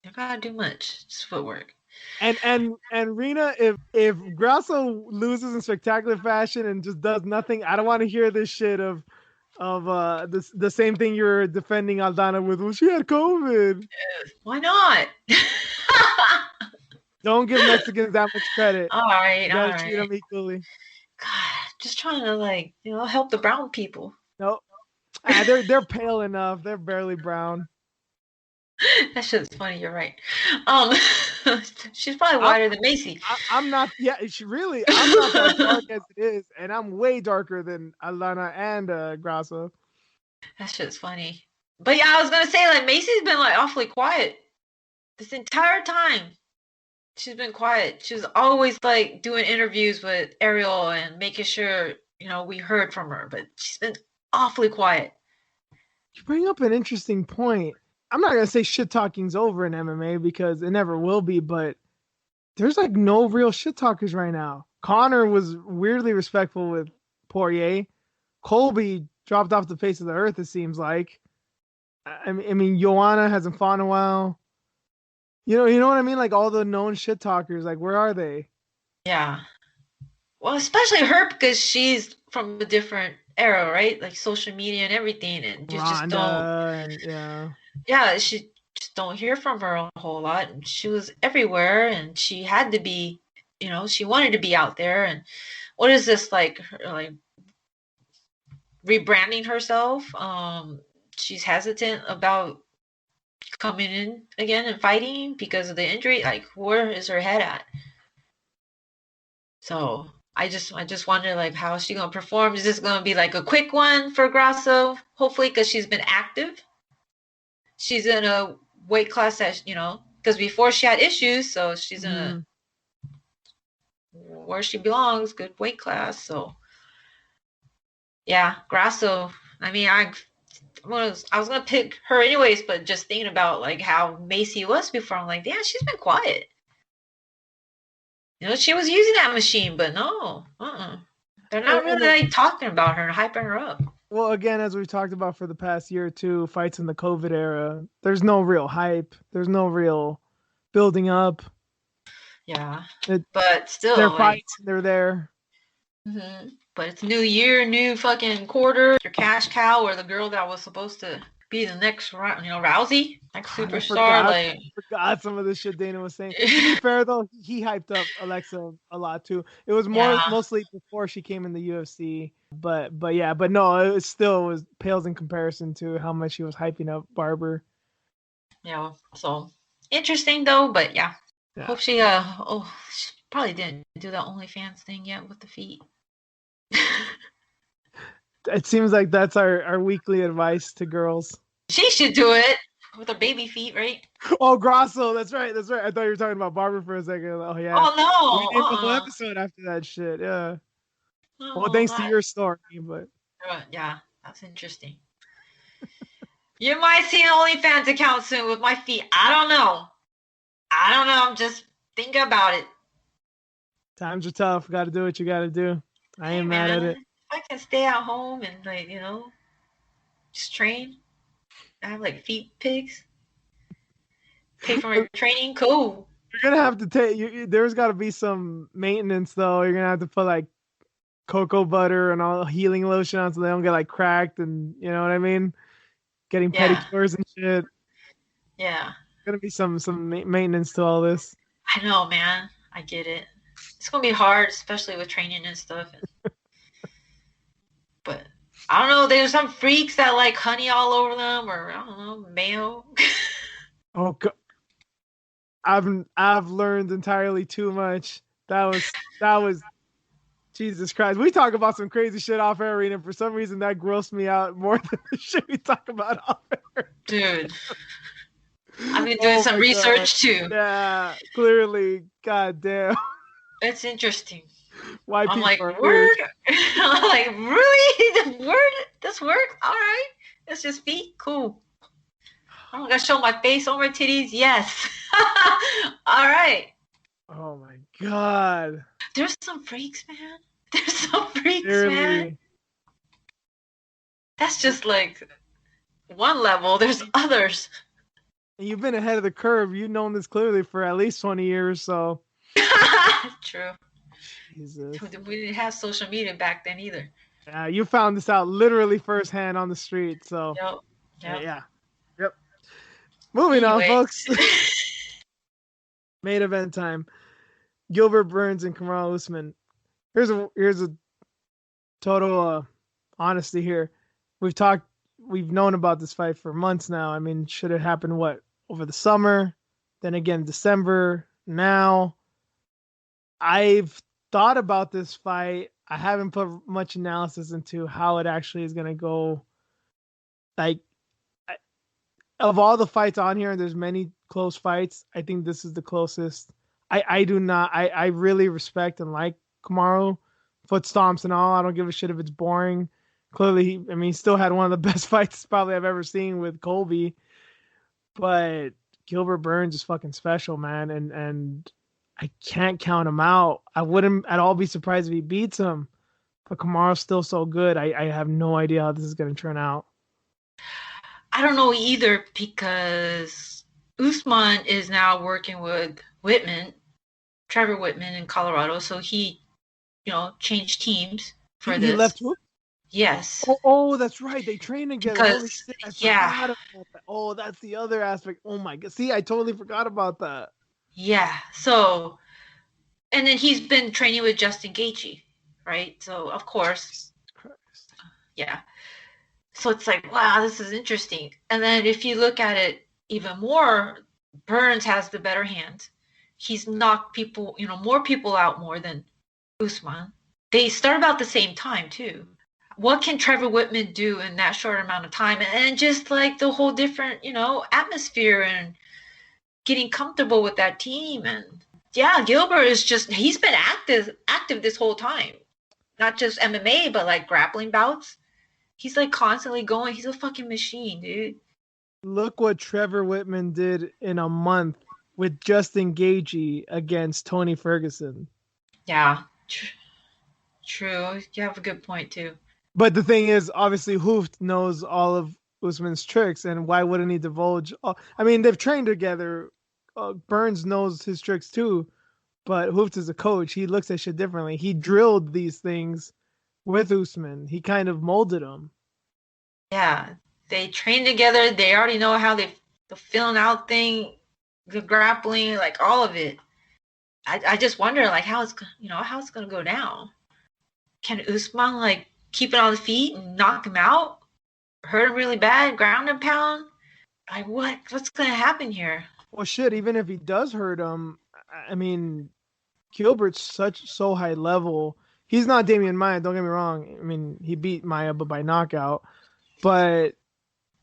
You don't gotta do much. Just footwork. And Rena, if Grasso loses in spectacular fashion and just does nothing, I don't want to hear this shit of the same thing you're defending Aldana with. Well, she had COVID. Why not? Don't give Mexicans that much credit. All right, You gotta treat them equally. God, just trying to help the brown people. Nope. They're pale enough. They're barely brown. That shit's funny. You're right. She's probably whiter than Macy. I'm not. Yeah, I'm not that dark as it is, and I'm way darker than Alana and Grasso. That shit's funny. But yeah, I was gonna say like Macy's been like awfully quiet this entire time. She's been quiet. She was always like doing interviews with Ariel and making sure we heard from her, but she's been awfully quiet. You bring up an interesting point. I'm not gonna say shit talking's over in MMA because it never will be, but there's like no real shit talkers right now. Connor was weirdly respectful with Poirier. Colby dropped off the face of the earth, it seems like. I mean, Joanna hasn't fought in a while. You know what I mean? Like all the known shit talkers, like where are they? Yeah. Well, especially her because she's from a different era, right? Like social media and everything, and you just don't. Yeah, she just don't hear from her a whole lot. And she was everywhere, and she had to be, she wanted to be out there. And what is this like rebranding herself? She's hesitant about coming in again and fighting because of the injury. Like, where is her head at? So I just wonder like how is she gonna perform? Is this gonna be like a quick one for Grasso? Hopefully, because she's been active. She's in a weight class that because before she had issues, so she's in a where she belongs, good weight class. So yeah, Grasso. I mean, I was gonna pick her anyways, but just thinking about like how Macy was before, I'm like, yeah, she's been quiet. She was using that machine, but no, they're not really like talking about her and hyping her up. Well, again, as we've talked about for the past year or two, fights in the COVID era, there's no real hype. There's no real building up. Yeah, but still, they're fights. They're there. Mm-hmm. But it's new year, new fucking quarter. Your cash cow or the girl that was supposed to be the next, Rousey, next superstar. I forgot some of the shit Dana was saying. To be fair though, he hyped up Alexa a lot too. It was mostly before she came in the UFC. but no, it still was pales in comparison to how much he was hyping up Barber. Yeah, so interesting though, but yeah. Yeah. Hope she she probably didn't do the OnlyFans thing yet with the feet. It seems like that's our weekly advice to girls. She should do it with her baby feet, right? Oh, Grosso, that's right, that's right. I thought you were talking about Barber for a second. Oh yeah, we Oh named the whole no, episode after that shit. Yeah. Well, no, thanks to not. your story, but Yeah, that's interesting. You might see an OnlyFans account soon with my feet. I don't know. I don't know. I'm just thinking about it. times are tough. Got to do what you got to do. I Hey ain't mad man, at it. if I can stay at home and just train. I have like feet pigs. Pay for my training. Cool. You're gonna have to take. There's got to be some maintenance though. You're gonna have to put like cocoa butter and all healing lotion on so they don't get like cracked and you know what I mean. Getting Yeah. pedicures and shit. Yeah. Gonna be some maintenance to all this. I know, man. I get it. It's gonna be hard, especially with training and stuff. But I don't know. There's some freaks that like honey all over them, or I don't know, mayo. Oh, I've learned entirely too much. That was Jesus Christ. We talk about some crazy shit off air, and for some reason that grossed me out more than the shit we talk about off air. Dude, I've been doing some research too. Yeah, clearly, goddamn. It's interesting. Why I'm people like, are word? I'm like, really? The word? This works? All right. It's just feet? Cool. I'm gonna show my face or my titties? Yes. All right. Oh my god. There's some freaks, man. There's some freaks, Clearly. man. That's just like one level. There's others. And you've been ahead of the curve. You've known this clearly for at least 20 years, so. True. Jesus. We didn't have social media back then either. Yeah, you found this out literally firsthand on the street, so. Yep. Yeah. Yep. Moving on, folks. Main event time. Gilbert Burns and Kamaru Usman. Here's a total honesty here. We've known about this fight for months now. I mean, should it happen over the summer, then again December, now. I've thought about this fight. I haven't put much analysis into how it actually is going to go. Like, of all the fights on here, and there's many close fights, I think this is the closest. I really respect and like Kamaru, foot stomps and all. I don't give a shit if it's boring. Clearly, he still had one of the best fights probably I've ever seen with Colby. But Gilbert Burns is fucking special, man, and I can't count him out. I wouldn't at all be surprised if he beats him. But Kamaru's still so good. I have no idea how this is going to turn out. I don't know either because Usman is now working with Trevor Whitman in Colorado. So he, changed teams for this. He left who? Yes. Oh, that's right. They train together. Because, shit, I forgot about that. Oh, that's the other aspect. Oh my god. See, I totally forgot about that. Yeah. So, and then he's been training with Justin Gaethje, right? So, of course. Yeah. So it's like, wow, this is interesting. And then if you look at it even more, Burns has the better hand. He's knocked people, more people out more than Usman. They start about the same time too. What can Trevor Whitman do in that short amount of time? And just like the whole different, atmosphere and getting comfortable with that team. And yeah, Gilbert is he's been active this whole time. Not just MMA, but like grappling bouts. He's like constantly going. He's a fucking machine, dude. Look what Trevor Whitman did in a month with Justin Gaethje against Tony Ferguson. Yeah, true. You have a good point too. But the thing is, obviously, Hooft knows all of Usman's tricks, and why wouldn't he divulge? They've trained together. Burns knows his tricks too, but Hooft is a coach. He looks at shit differently. He drilled these things with Usman. He kind of molded him. Yeah, they train together. They already know how the filling out thing, the grappling, like all of it. I just wonder, like, how it's gonna go down. Can Usman like keep it on his feet and knock him out, hurt him really bad, ground and pound. Like, what's gonna happen here? Well, shit. Even if he does hurt him, I mean, Gilbert's so high level. He's not Damian Maia. Don't get me wrong. I mean, he beat Maia, but by knockout. But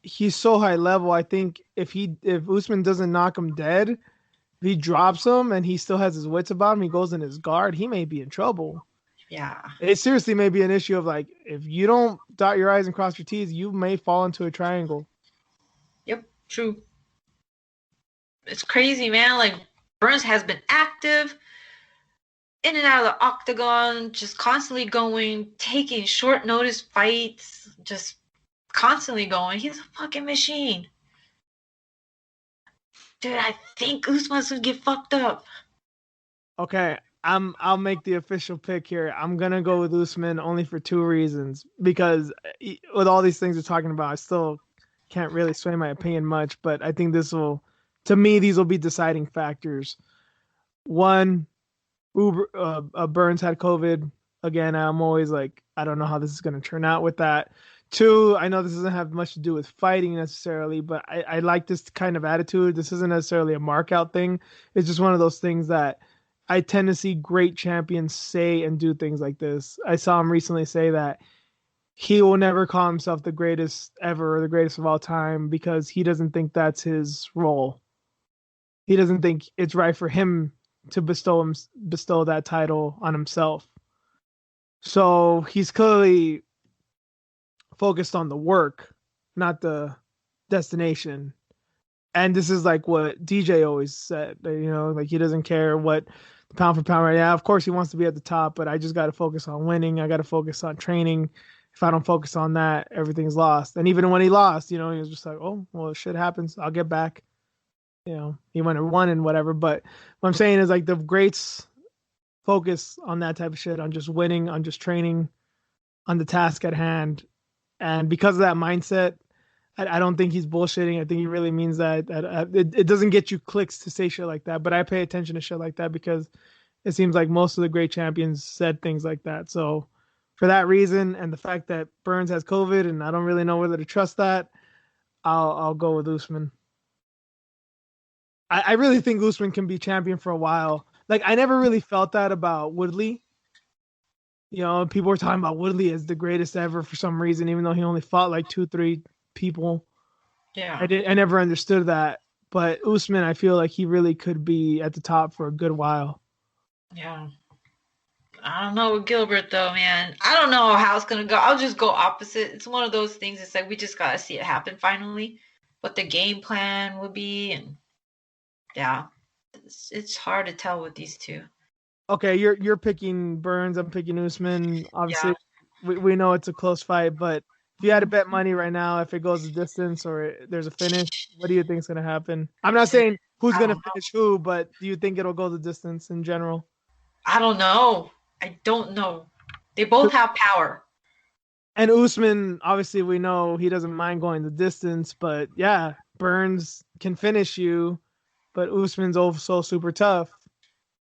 he's so high level. I think if Usman doesn't knock him dead, if he drops him and he still has his wits about him, he goes in his guard, he may be in trouble. Yeah. It seriously may be an issue of like, if you don't dot your I's and cross your T's, you may fall into a triangle. Yep, true. It's crazy, man. Like, Burns has been active, in and out of the octagon, just constantly going, taking short notice fights, just constantly going. He's a fucking machine. Dude, I think Usman's gonna get fucked up. Okay, I'll make the official pick here. I'm gonna go with Usman only for two reasons. Because with all these things we're talking about, I still can't really sway my opinion much. But I think these will be deciding factors. One, Burns had COVID. Again, I'm always like, I don't know how this is gonna turn out with that. Two, I know this doesn't have much to do with fighting necessarily, but I like this kind of attitude. This isn't necessarily a mark out thing. It's just one of those things that I tend to see great champions say and do things like this. I saw him recently say that he will never call himself the greatest ever or the greatest of all time because he doesn't think that's his role. He doesn't think it's right for him to bestow that title on himself. So he's clearly focused on the work, not the destination. And this is like what DJ always said, like he doesn't care what pound for pound right now. Of course he wants to be at the top, but I just got to focus on winning. I got to focus on training. If I don't focus on that, everything's lost. And even when he lost, he was just like, oh, well, shit happens. I'll get back. He went and won and whatever. But what I'm saying is like the greats focus on that type of shit, on just winning, on just training, on the task at hand. And because of that mindset, I don't think he's bullshitting. I think he really means that. It doesn't get you clicks to say shit like that, but I pay attention to shit like that because it seems like most of the great champions said things like that. So for that reason and the fact that Burns has COVID and I don't really know whether to trust that, I'll go with Usman. I really think Usman can be champion for a while. Like, I never really felt that about Woodley. People were talking about Woodley as the greatest ever for some reason, even though he only fought like 2-3 people. Yeah. I never understood that. But Usman, I feel like he really could be at the top for a good while. Yeah. I don't know with Gilbert though, man. I don't know how it's gonna go. I'll just go opposite. It's one of those things. It's like we just gotta see it happen finally. What the game plan would be, and yeah, it's hard to tell with these two. Okay, you're picking Burns. I'm picking Usman. Obviously, we know it's a close fight, but if you had to bet money right now, if it goes the distance or there's a finish, what do you think is going to happen? I'm not saying who's going to finish who, but do you think it'll go the distance in general? I don't know. I don't know. They both have power. And Usman, obviously, we know he doesn't mind going the distance, but yeah, Burns can finish you, but Usman's also super tough.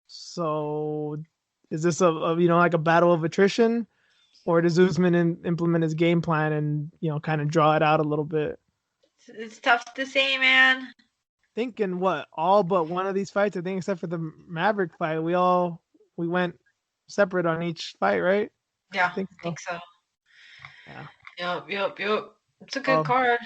So is this like a battle of attrition? Or does Usman implement his game plan and, kind of draw it out a little bit? It's tough to say, man. Thinking what? All but one of these fights, I think, except for the Maverick fight, we went separate on each fight, right? Yeah, I think so. Yeah. Yep. It's a good card.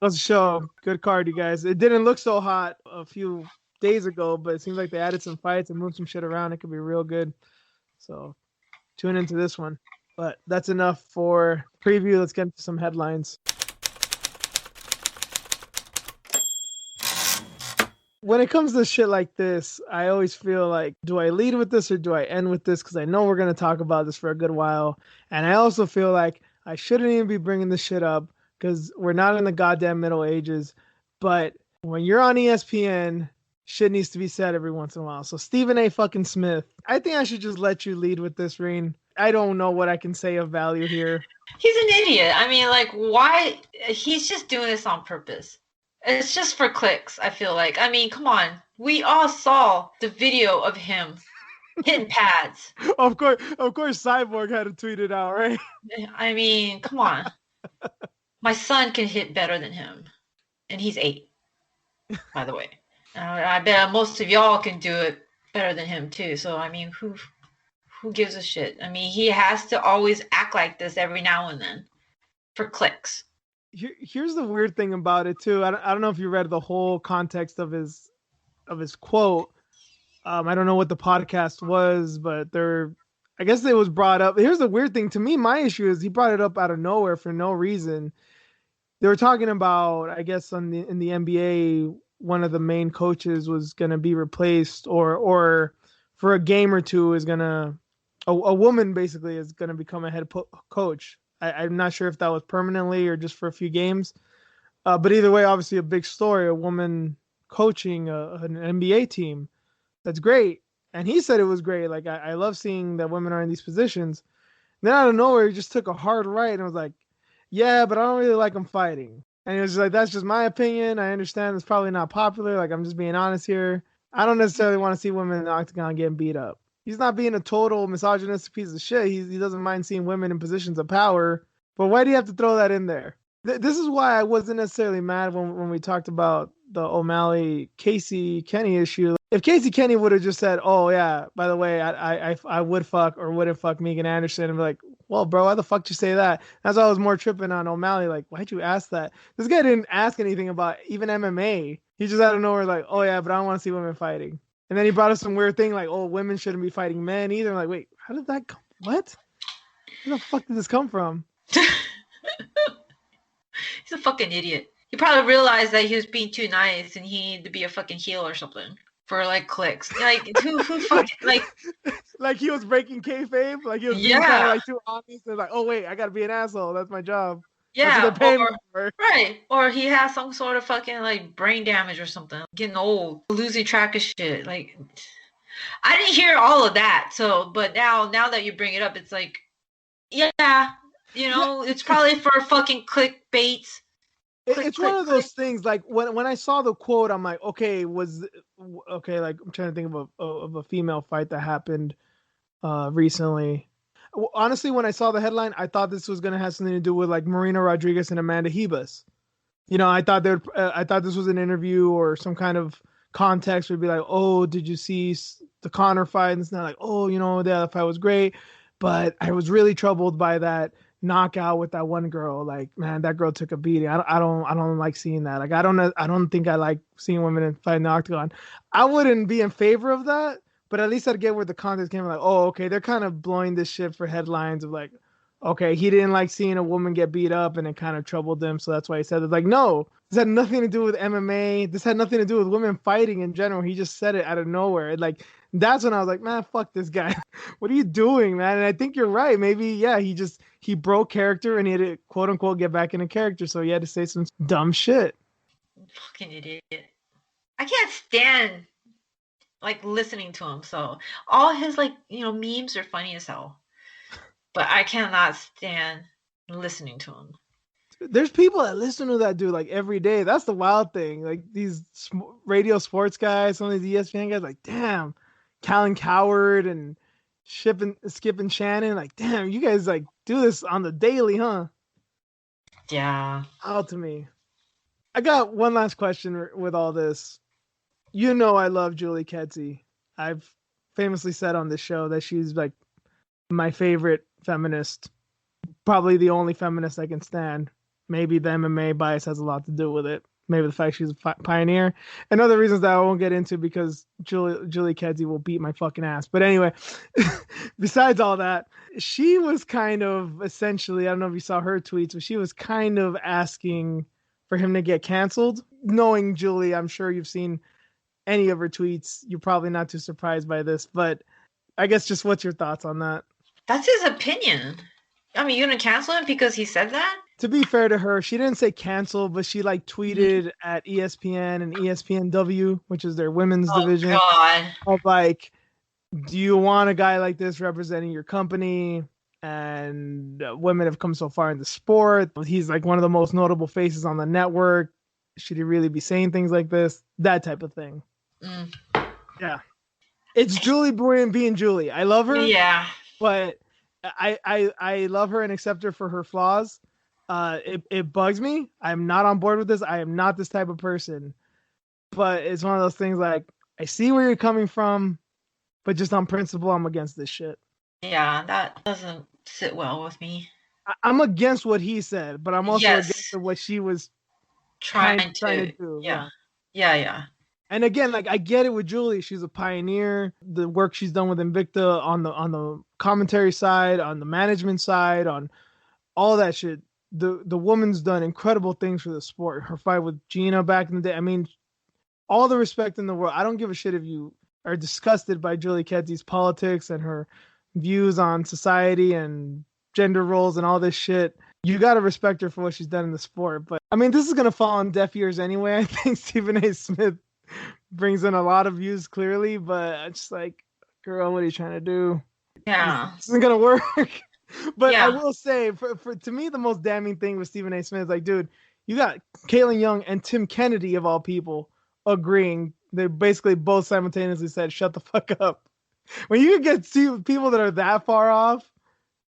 Let's show. Good card, you guys. It didn't look so hot a few days ago, but it seems like they added some fights and moved some shit around. It could be real good. So tune into this one. But that's enough for preview. Let's get into some headlines. When it comes to shit like this, I always feel like, do I lead with this or do I end with this? Because I know we're going to talk about this for a good while. And I also feel like I shouldn't even be bringing this shit up because we're not in the goddamn Middle Ages. But when you're on ESPN, shit needs to be said every once in a while. So Stephen A. fucking Smith, I think I should just let you lead with this, Reen. I don't know what I can say of value here. He's an idiot. I mean, like, why? He's just doing this on purpose. It's just for clicks, I feel like. I mean, come on. We all saw the video of him Hitting pads. Of course, Cyborg had to tweet it out, right? I mean, come on. My son can hit better than him, and he's 8, by the way. I bet most of y'all can do it better than him too. So I mean, who gives a shit? I mean, he has to always act like this every now and then for clicks. Here's the weird thing about it too. I don't know if you read the whole context of his quote. I don't know what the podcast was, but I guess it was brought up. Here's the weird thing to me. My issue is he brought it up out of nowhere for no reason. They were talking about, I guess, in the NBA, one of the main coaches was going to be replaced, or for a game or two is going to, a woman basically is going to become a head coach. I'm not sure if that was permanently or just for a few games. But either way, obviously a big story, a woman coaching an NBA team. That's great. And he said it was great. Like, I love seeing that women are in these positions. Then out of nowhere, he just took a hard right and was like, yeah, but I don't really like them fighting. And he was just like, that's just my opinion. I understand it's probably not popular. Like, I'm just being honest here. I don't necessarily want to see women in the octagon getting beat up. He's not being a total misogynistic piece of shit. He doesn't mind seeing women in positions of power. But why do you have to throw that in there? This is why I wasn't necessarily mad when we talked about the O'Malley Casey Kenny issue. If Casey Kenny would have just said, "Oh yeah, by the way, I would fuck or wouldn't fuck Megan Anderson," and be like, "Well, bro, why the fuck did you say that?" That's why I was more tripping on O'Malley. Like, why'd you ask that? This guy didn't ask anything about even MMA. He just out of nowhere like, "Oh yeah, but I don't want to see women fighting." And then he brought up some weird thing like, "Oh, women shouldn't be fighting men either." I'm like, wait, how did that come? What? Where the fuck did this come from? He's a fucking idiot. He probably realized that he was being too nice and he needed to be a fucking heel or something for like clicks. Like who fucking like he was breaking kayfabe. Like he was being kind of like too honest and like, oh wait, I gotta be an asshole. That's my job. Yeah, that's what they're paying me for. Right. Or he has some sort of fucking like brain damage or something. Getting old, losing track of shit. Like I didn't hear all of that. So, but now that you bring it up, it's like, yeah. You know, it's probably for fucking clickbaits. It's one of those things. Like when I saw the quote, I'm like, okay, like I'm trying to think of a female fight that happened recently. Honestly, when I saw the headline, I thought this was gonna have something to do with like Marina Rodriguez and Amanda Ribas. You know, I thought this was an interview or some kind of context would be like, oh, did you see the Conor fight? And it's not like, oh, you know, the fight was great, but I was really troubled by that knockout with that one girl. Like, man, that girl took a beating. I don't like seeing that. Like, I don't think I like seeing women fight in the octagon. I wouldn't be in favor of that, but at least I'd get where the context came. Like, oh, okay, they're kind of blowing this shit for headlines of like, okay, he didn't like seeing a woman get beat up and it kind of troubled him, so that's why he said it. Like, no, this had nothing to do with MMA. This had nothing to do with women fighting in general. He just said it out of nowhere. Like, that's when I was like, man, fuck this guy. What are you doing, man? And I think you're right. Maybe, yeah, he broke character and he had to, quote unquote, get back into character. So he had to say some dumb shit. Fucking idiot. I can't stand like listening to him. So all his like, you know, memes are funny as hell. But I cannot stand listening to him. There's people that listen to that dude like every day. That's the wild thing. Like these radio sports guys, some of these ESPN guys, like, damn, Colin Cowherd and Skip and Shannon, like, damn, you guys like do this on the daily, huh? Yeah. Out to me. I got one last question with all this. You know, I love Julie Kedzie. I've famously said on this show that she's like my favorite feminist, probably the only feminist I can stand. Maybe the MMA bias has a lot to do with it. Maybe the fact she's a pioneer. And other reasons that I won't get into because Julie Kedzie will beat my fucking ass. But anyway, besides all that, she was kind of essentially, I don't know if you saw her tweets, but she was kind of asking for him to get canceled. Knowing Julie, I'm sure you've seen any of her tweets. You're probably not too surprised by this, but I guess just what's your thoughts on that? That's his opinion. I mean, you're going to cancel him because he said that? To be fair to her, she didn't say cancel, but she like tweeted at ESPN and ESPNW, which is their women's division. God. Of like, do you want a guy like this representing your company? And women have come so far in the sport. He's like one of the most notable faces on the network. Should he really be saying things like this? That type of thing. Mm. Yeah. It's Julie being Julie. I love her, Yeah. but I love her and accept her for her flaws. It bugs me. I'm not on board with this. I am not this type of person. But it's one of those things like I see where you're coming from, but just on principle, I'm against this shit. Yeah, that doesn't sit well with me. I'm against what he said, but I'm also against Yes. what she was kind Trying of trying to to, do. yeah. Yeah. Yeah, yeah. And again, like I get it with Julie, she's a pioneer. The work she's done with Invicta on the commentary side, on the management side, on all that shit. The woman's done incredible things for the sport. Her fight with Gina back in the day. I mean, all the respect in the world. I don't give a shit if you are disgusted by Julie Kedzi's politics and her views on society and gender roles and all this shit. You got to respect her for what she's done in the sport. But I mean, this is going to fall on deaf ears anyway. I think Stephen A. Smith brings in a lot of views clearly, but it's just like, girl, what are you trying to do? Yeah. This isn't going to work. But I Yeah. will say, for to me, the most damning thing with Stephen A. Smith is like, dude, you got Caitlin Young and Tim Kennedy of all people agreeing. They basically both simultaneously said, "Shut the fuck up." When you get people that are that far off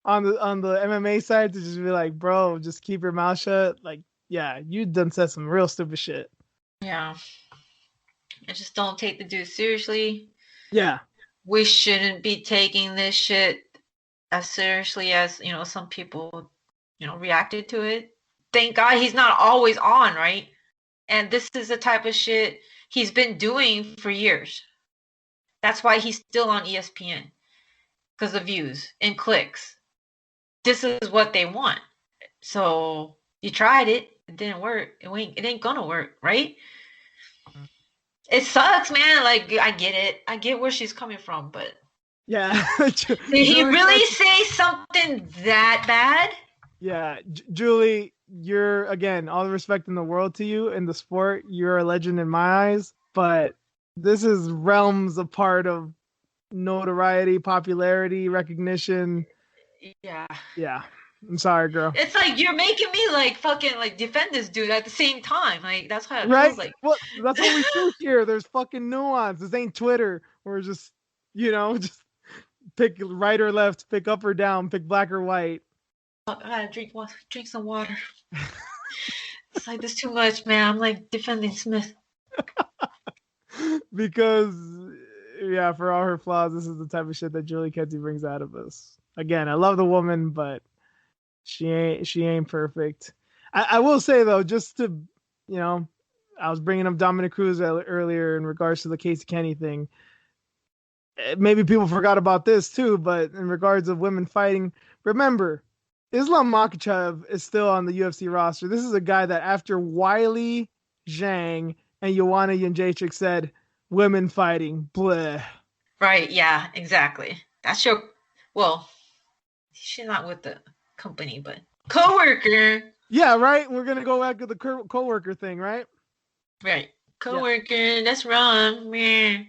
on the MMA side to just be like, "Bro, just keep your mouth shut." Like, yeah, you done said some real stupid shit. Yeah. I just don't take the dude seriously. Yeah. We shouldn't be taking this shit as seriously as, some people, reacted to it. Thank God he's not always on, right? And this is the type of shit he's been doing for years. That's why he's still on ESPN. Because of views and clicks. This is what they want. So you tried it, it didn't work. It ain't gonna work, right? It sucks, man. Like, I get it. I get where she's coming from, but Yeah. did he really say something that bad? Yeah, Julie, you're again all the respect in the world to you in the sport. You're a legend in my eyes, but this is realms apart of notoriety, popularity, recognition. Yeah. Yeah, I'm sorry, girl. It's like you're making me like fucking like defend this dude at the same time. Like that's how it Right? feels like. Well, that's what we do here. There's fucking nuance. This ain't Twitter. We're just, just pick right or left, pick up or down, pick black or white. I gotta drink some water. It's like this too much, man. I'm like defending Smith. Because yeah, for all her flaws, this is the type of shit that Julie Kedzie brings out of us. Again, I love the woman, but she ain't perfect. I will say though, just to I was bringing up Dominic Cruz earlier in regards to the Casey Kenny thing. Maybe people forgot about this too, but in regards of women fighting, remember, Islam Makhachev is still on the UFC roster. This is a guy that after Wiley Zhang and Joanna Jędrzejczyk said, women fighting, bleh. Right, yeah, exactly. That's your, well, she's not with the company, but coworker. Yeah, right? We're going to go back to the coworker thing, right? Right. Coworker, yeah. That's wrong, man.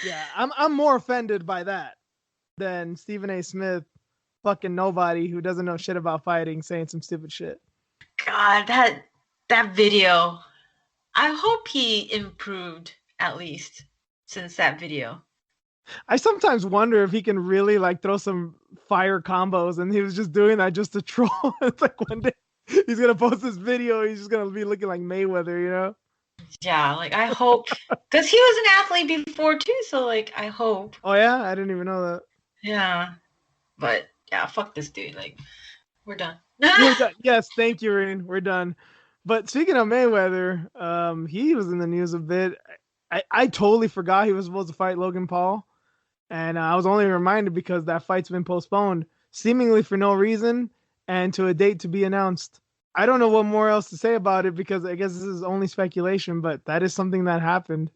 Yeah, I'm more offended by that than Stephen A. Smith, fucking nobody who doesn't know shit about fighting, saying some stupid shit. God, that video. I hope he improved at least since that video. I sometimes wonder if he can really like throw some fire combos, and he was just doing that just to troll. It's like one day he's gonna post this video, he's just gonna be looking like Mayweather, Yeah, like I hope, because he was an athlete before too. So like, I hope. Oh yeah, I didn't even know that. Yeah, but yeah, fuck this dude. Like, we're done. We're done. Yes, thank you, Rain. We're done. But speaking of Mayweather, he was in the news a bit. I totally forgot he was supposed to fight Logan Paul. And I was only reminded because that fight's been postponed, seemingly for no reason, and to a date to be announced. I don't know what more else to say about it because I guess this is only speculation, but that is something that happened.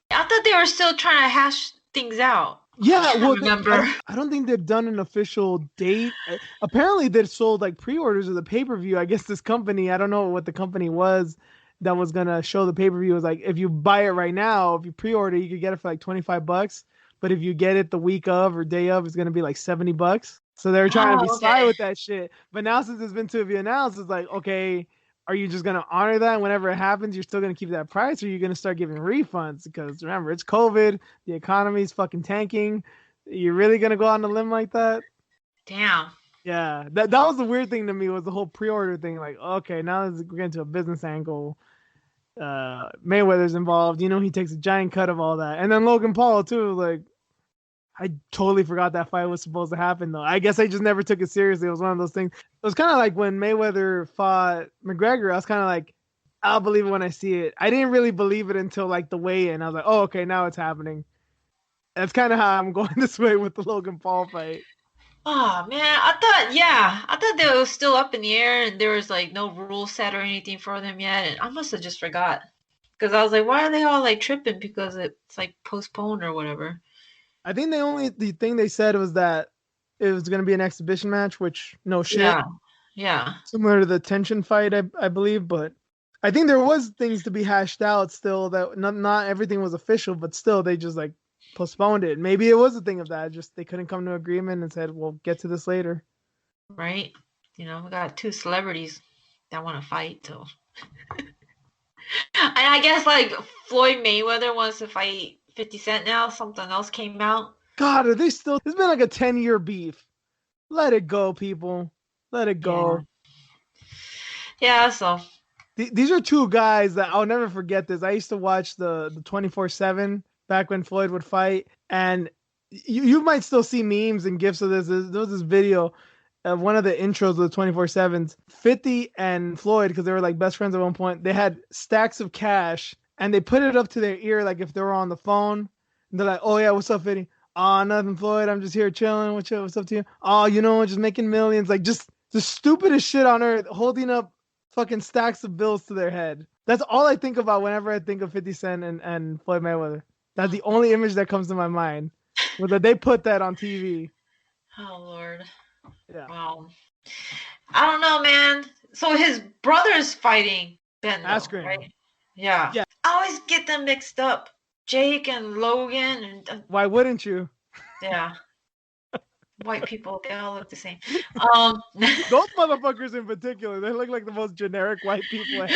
I thought they were still trying to hash things out. Yeah, well, remember. I don't think they've done an official date. Apparently, they've sold like pre-orders of the pay-per-view. I guess this company, I don't know what the company was that was gonna show the pay-per-view. Was like, if you buy it right now, if you pre-order, you could get it for like $25. But if you get it the week of or day of, it's gonna be like $70. So they're trying to be sly with that shit. But now since it's been to be announced, it's like, okay, are you just gonna honor that whenever it happens? You're still gonna keep that price, or are you gonna start giving refunds? Because remember, it's COVID, the economy's fucking tanking. You're really gonna go on a limb like that? Damn. Yeah, that was the weird thing to me was the whole pre-order thing. Like, okay, now we're getting to a business angle. Mayweather's involved. You know, he takes a giant cut of all that, and then Logan Paul too. Like, I totally forgot that fight was supposed to happen though. I guess I just never took it seriously. It was one of those things. It was kind of like when Mayweather fought McGregor. I was kind of like, I'll believe it when I see it. I didn't really believe it until like the weigh-in. I was like, oh, okay, now it's happening. That's kind of how I'm going this way with the Logan Paul fight. Oh man, I thought they were still up in the air and there was like no rule set or anything for them yet. And I must have just forgot because I was like, why are they all like tripping because it's like postponed or whatever? I think the thing they said was that it was going to be an exhibition match, which no shit, Yeah, yeah, similar to the tension fight, I believe. But I think there was things to be hashed out still. That not everything was official, but still they just like postponed it. Maybe it was a thing of that. Just they couldn't come to agreement and said, "We'll get to this later." right. You know, we got two celebrities that want to fight, so. And I guess like Floyd Mayweather wants to fight 50 Cent now. Something else came out. God, are they still? It's been like a 10-year beef. Let it go, people. Let it Yeah, go. yeah. So These are two guys that I'll never forget this. I used to watch the 24/7 back when Floyd would fight, and you might still see memes and gifs of this. There was this video of one of the intros of the 24/7s, 50 and Floyd, because they were like best friends at one point. They had stacks of cash and they put it up to their ear like if they were on the phone. And they're like, "Oh yeah, what's up, 50? Oh, nothing, Floyd. I'm just here chilling. What's up to you? Oh, you know, just making millions. Like just the stupidest shit on earth, holding up fucking stacks of bills to their head. That's all I think about whenever I think of 50 Cent and Floyd Mayweather. That's the only image that comes to my mind. Was that they put that on TV. oh Lord. Yeah. Wow. I don't know, man. So his brother's fighting Ben, though, Askren. right? Yeah. Yeah. I always get them mixed up. Jake and Logan and Why wouldn't you? yeah, white people, they all look the same. Those motherfuckers in particular, they look like the most generic white people ever.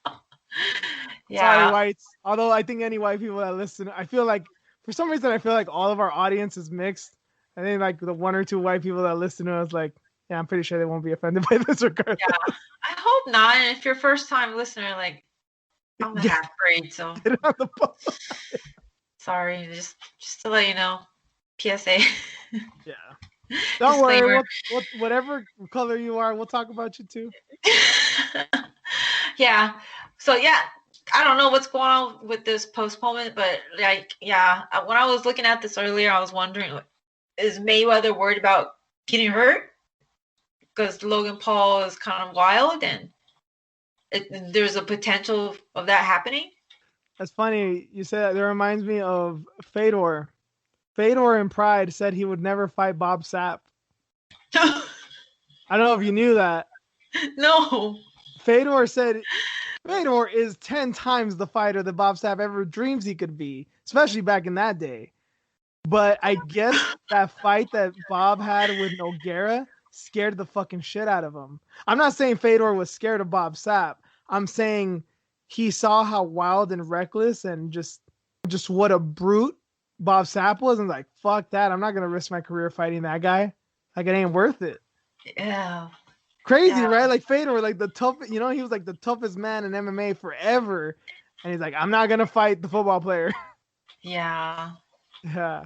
Sorry, yeah, whites. Although I think any white people that listen, I feel like for some reason I feel like all of our audience is mixed. I think like the one or two white people that listen to us, like, yeah, I'm pretty sure they won't be offended by this regardless. yeah. I hope not. And if you're first time listener, like I'm a half grade, so Get on the phone. sorry. Just to let you know. PSA. Yeah. Don't Disclaimer. worry. Whatever color you are, we'll talk about you too. Yeah. So yeah, I don't know what's going on with this postponement, but like, yeah, when I was looking at this earlier, I was wondering, is Mayweather worried about getting hurt? Because Logan Paul is kind of wild, and there's a potential of that happening. That's funny. You said that reminds me of Fedor. Fedor in Pride said he would never fight Bob Sapp. I don't know if you knew that. No. Fedor said Fedor is 10 times the fighter that Bob Sapp ever dreams he could be, especially back in that day. But I guess that fight that Bob had with Nogueira scared the fucking shit out of him. I'm not saying Fedor was scared of Bob Sapp. I'm saying he saw how wild and reckless and just what a brute Bob Sapp was, and like, fuck that. I'm not gonna risk my career fighting that guy. Like, it ain't worth it. Yeah. Crazy, Yeah. right? Like Fedor, like the tough, he was like the toughest man in MMA forever. And he's like, I'm not gonna fight the football player. Yeah. Yeah.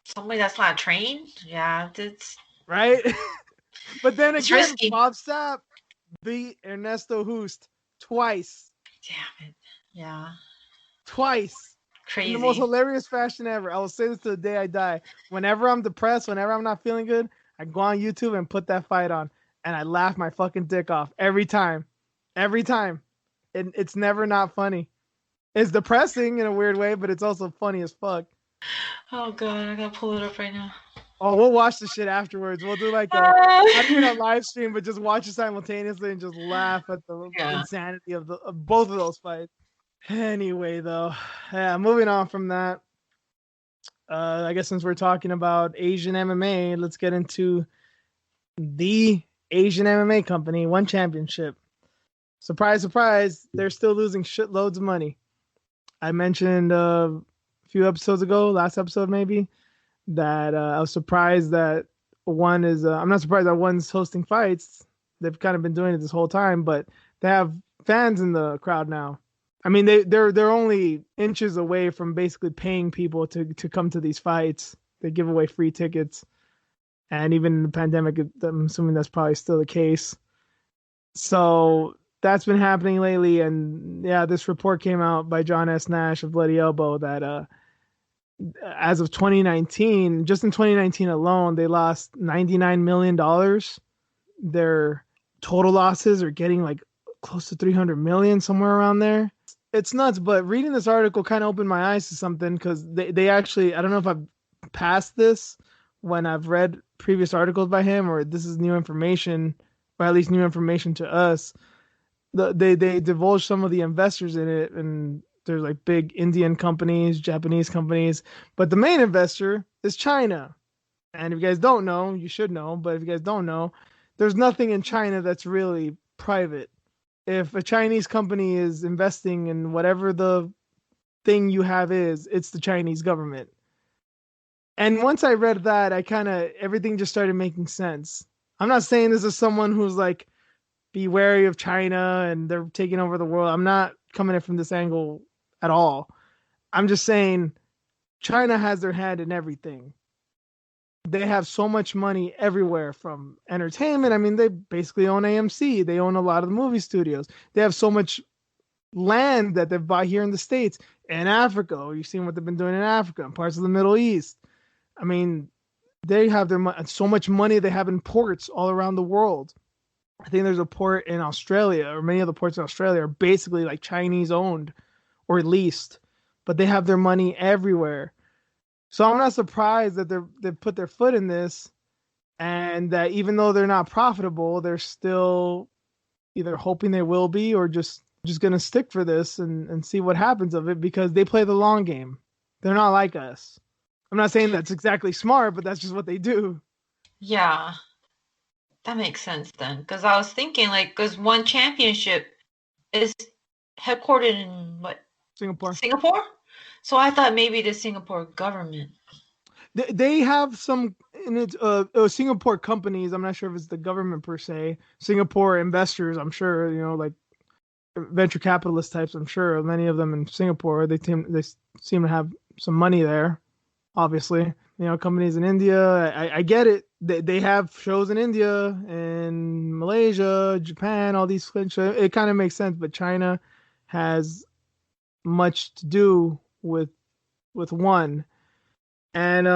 Somebody that's not trained. Yeah, it's Right? But then it's again, risky. Bob Sapp beat Ernesto Hoost twice. Damn it. Yeah. Twice. Crazy. In the most hilarious fashion ever. I will say this to the day I die. Whenever I'm depressed, whenever I'm not feeling good, I go on YouTube and put that fight on. And I laugh my fucking dick off every time. Every time. It's never not funny. It's depressing in a weird way, but it's also funny as fuck. Oh god, I gotta pull it up right now. Oh, we'll watch the shit afterwards. We'll do like not even a live stream, but just watch it simultaneously and just laugh at the insanity of both of those fights. Anyway, though, yeah, moving on from that. I guess since we're talking about Asian MMA, let's get into the Asian MMA company, one championship. Surprise, surprise, they're still losing shitloads of money. I mentioned a few episodes ago, last episode maybe, that I was surprised that one is. I'm not surprised that one's hosting fights. They've kind of been doing it this whole time, but they have fans in the crowd now. I mean, they're only inches away from basically paying people to come to these fights. They give away free tickets, and even in the pandemic, I'm assuming that's probably still the case. So that's been happening lately, and yeah, this report came out by John S. Nash of Bloody Elbow that as of 2019, just in 2019 alone, they lost $99 million. Their total losses are getting like close to 300 million, somewhere around there. It's nuts, but reading this article kind of opened my eyes to something because they actually, I don't know if I've passed this when I've read previous articles by him or this is new information, or at least new information to us. They divulged some of the investors in it, and there's like big Indian companies, Japanese companies, but the main investor is China. And if you guys don't know, you should know, but if you guys don't know, there's nothing in China that's really private. If a Chinese company is investing in whatever the thing you have is, it's the Chinese government. And once I read that, everything just started making sense. I'm not saying this is someone who's like, be wary of China and they're taking over the world. I'm not coming in from this angle at all. I'm just saying China has their hand in everything. They have so much money everywhere from entertainment. I mean, they basically own AMC. They own a lot of the movie studios. They have so much land that they've bought here in the States and Africa. You've seen what they've been doing in Africa and parts of the Middle East. I mean, they have so much money they have in ports all around the world. I think there's a port in Australia, or many of the ports in Australia are basically like Chinese owned or leased, but they have their money everywhere. So I'm not surprised that they've put their foot in this, and that even though they're not profitable, they're still either hoping they will be or just going to stick for this and see what happens of it, because they play the long game. They're not like us. I'm not saying that's exactly smart, but that's just what they do. Yeah, that makes sense then. Because I was thinking, like, because one championship is headquartered in what? Singapore. Singapore? So I thought maybe the Singapore government. They have some in it. Singapore companies. I'm not sure if it's the government per se. Singapore investors. I'm sure like venture capitalist types. I'm sure many of them in Singapore. They seem to have some money there. Obviously, companies in India. I get it. They have shows in India and Malaysia, Japan. All these. It kind of makes sense. But China has much to do with one. And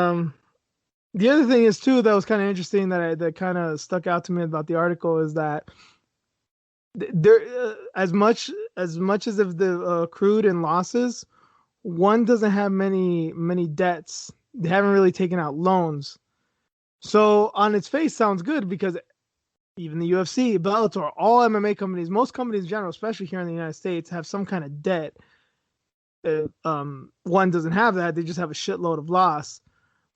the other thing is too that was kind of interesting that kind of stuck out to me about the article is that there as much as if they've accrued in losses, one doesn't have many debts. They haven't really taken out loans. So on its face sounds good because even the UFC, Bellator, all MMA companies, most companies in general, especially here in the United States, have some kind of debt. One doesn't have that. They just have a shitload of loss.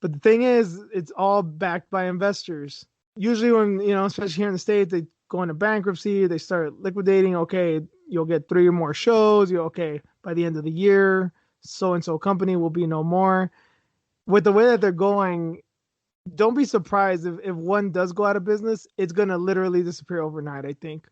But the thing is, it's all backed by investors. Usually when, especially here in the States, they go into bankruptcy, they start liquidating. Okay, you'll get 3 or more shows. Okay, by the end of the year, so-and-so company will be no more. With the way that they're going, don't be surprised if one does go out of business. It's going to literally disappear overnight, I think.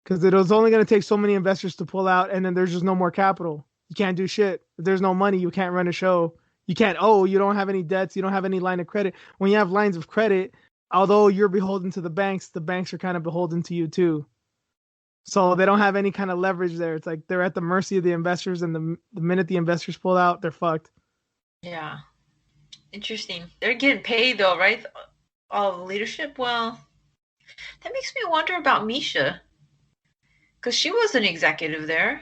Because it was only going to take so many investors to pull out, and then there's just no more capital. You can't do shit. If there's no money, you can't run a show. You can't, you don't have any debts. You don't have any line of credit. When you have lines of credit, although you're beholden to the banks are kind of beholden to you too. So they don't have any kind of leverage there. It's like they're at the mercy of the investors, and the minute the investors pull out, they're fucked. Yeah. Interesting. They're getting paid though, right? All the leadership? Well, that makes me wonder about Misha. Because she was an executive there.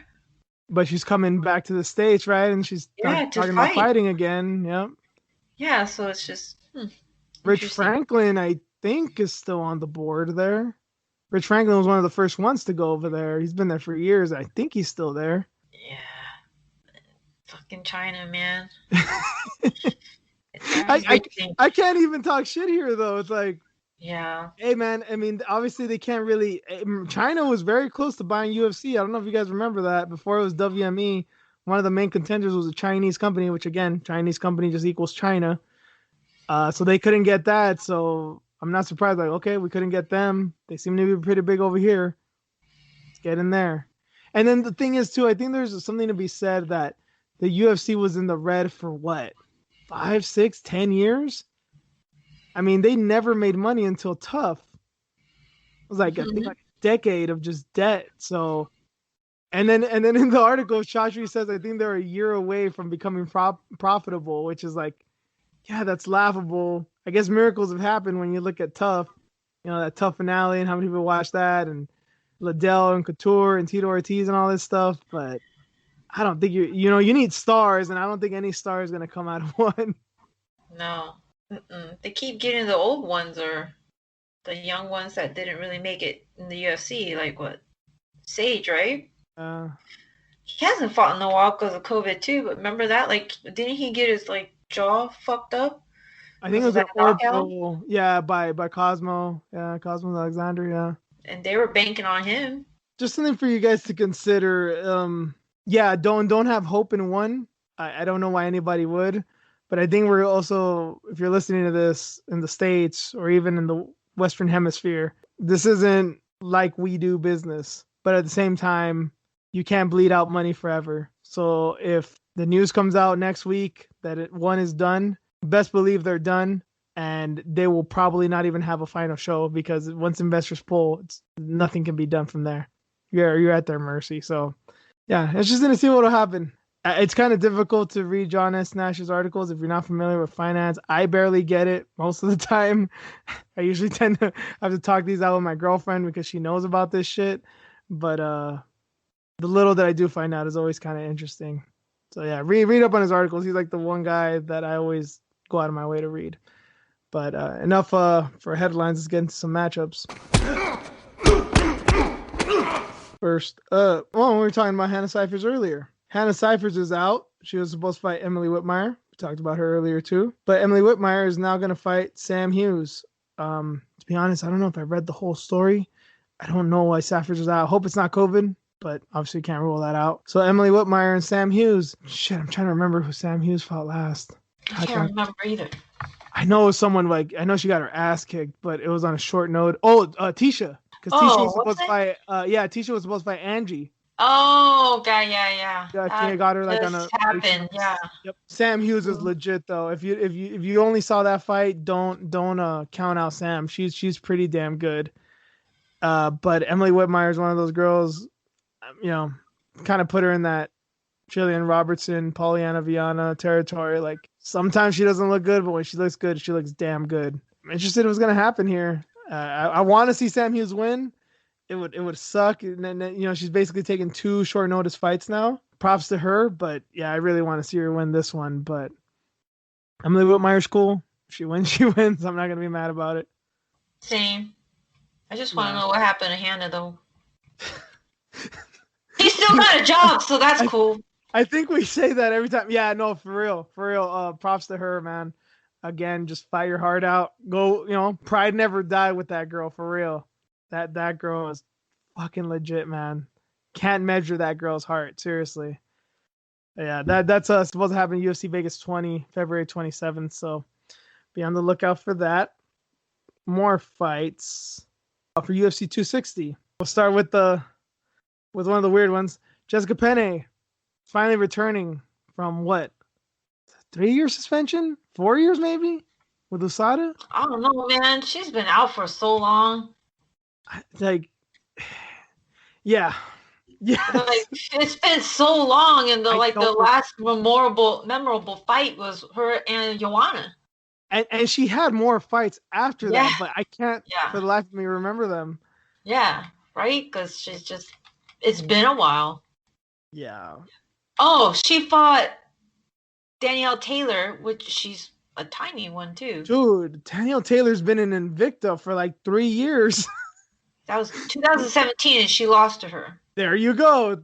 But she's coming back to the States, right? And she's talking about fighting again. Yep. Yeah, so it's just Rich Franklin, I think, is still on the board there. Rich Franklin was one of the first ones to go over there. He's been there for years. I think he's still there. Yeah. Fucking China, man. I can't even talk shit here, though. It's like, Yeah. Hey man, I mean, obviously they can't really. China was very close to buying UFC. I don't know if you guys remember that. Before it was WME, one of the main contenders was a Chinese company, which again, Chinese company just equals China. So they couldn't get that. So I'm not surprised. Like, okay, we couldn't get them. They seem to be pretty big over here. Let's get in there. And then the thing is too, I think there's something to be said that the UFC was in the red for what, 5, 6, 10 years. I mean, they never made money until Tough. It was like I think Mhm. like a decade of just debt. So and then in the article, Chatri says I think they're a year away from becoming profitable, which is like, yeah, that's laughable. I guess miracles have happened when you look at Tough. You know, that Tough finale and how many people watch that, and Liddell and Couture and Tito Ortiz and all this stuff. But I don't think you need stars, and I don't think any star is gonna come out of one. No. Mm-mm. They keep getting the old ones or the young ones that didn't really make it in the UFC. Like what? Sage, right? Uh, He hasn't fought in a while because of COVID too. But remember that? Like, didn't he get his like jaw fucked up I think because it of was an that knockout? orbital, yeah, by Cosmo, yeah, Cosmo Alexander, yeah. And they were banking on him. Just something for you guys to consider. Yeah, don't have hope in one. I don't know why anybody would, but I think we're also, if you're listening to this in the States or even in the Western Hemisphere, this isn't like we do business. But at the same time, you can't bleed out money forever. So if the news comes out next week that one is done, best believe they're done, and they will probably not even have a final show because once investors pull, nothing can be done from there. You're at their mercy. So yeah, it's just gonna see what'll happen. It's kind of difficult to read John S. Nash's articles if you're not familiar with finance. I barely get it most of the time. I usually tend to have to talk these out with my girlfriend because she knows about this shit. But the little that I do find out is always kind of interesting. So yeah, read up on his articles. He's like the one guy that I always go out of my way to read. But enough for headlines. Let's get into some matchups. First up, well, we were talking about Hannah Cyphers earlier. Hannah Cyphers is out. She was supposed to fight Emily Whitmire. We talked about her earlier too. But Emily Whitmire is now going to fight Sam Hughes. To be honest, I don't know if I read the whole story. I don't know why Cyphers is out. I hope it's not COVID, but obviously can't rule that out. So Emily Whitmire and Sam Hughes. Shit, I'm trying to remember who Sam Hughes fought last. I can't remember either. I know someone like I know she got her ass kicked, but it was on a short note. Oh, Tisha, because Tisha Oh, was what's supposed to it? fight. Yeah, Tisha was supposed to fight Angie. Oh, God, yeah, yeah. Yeah, she That got her like on just a late happened. Yeah. notice. Yep. Sam Hughes is legit though. If you only saw that fight, don't count out Sam. She's pretty damn good. But Emily Whitmire is one of those girls. You know, kind of put her in that Jillian Robertson, Pollyanna Viana territory. Like sometimes she doesn't look good, but when she looks good, she looks damn good. I'm interested in what's gonna happen here. I want to see Sam Hughes win. It would suck. And then she's basically taking two short notice fights now. Props to her, but yeah, I really want to see her win this one. But Emily Whitmire's cool. If she wins, she wins. I'm not gonna be mad about it. Same. I just want to Yeah. know what happened to Hannah, though. He still got a job, so that's I cool. I think we say that every time. Yeah, no, for real, for real. Props to her, man. Again, just fight your heart out. Go, pride never died with that girl, for real. That girl is fucking legit, man. Can't measure that girl's heart, seriously. Yeah, that's supposed to happen in UFC Vegas 20, February 27th. So be on the lookout for that. More fights for UFC 260. We'll start with one of the weird ones. Jessica Penne finally returning from what, 3 year suspension, 4 years maybe, with USADA. I don't know, man. She's been out for so long. Like, yeah, yeah. Like, it's been so long, and the I like the don't. last memorable fight was her and Joanna. And she had more fights after Yeah, that, but I can't yeah, for the life of me remember them. yeah. Right? Because it's been a while. Yeah. Oh, she fought Danielle Taylor, which she's a tiny one too. Dude, Danielle Taylor's been in Invicta for like 3 years. That was 2017, and she lost to her. There you go.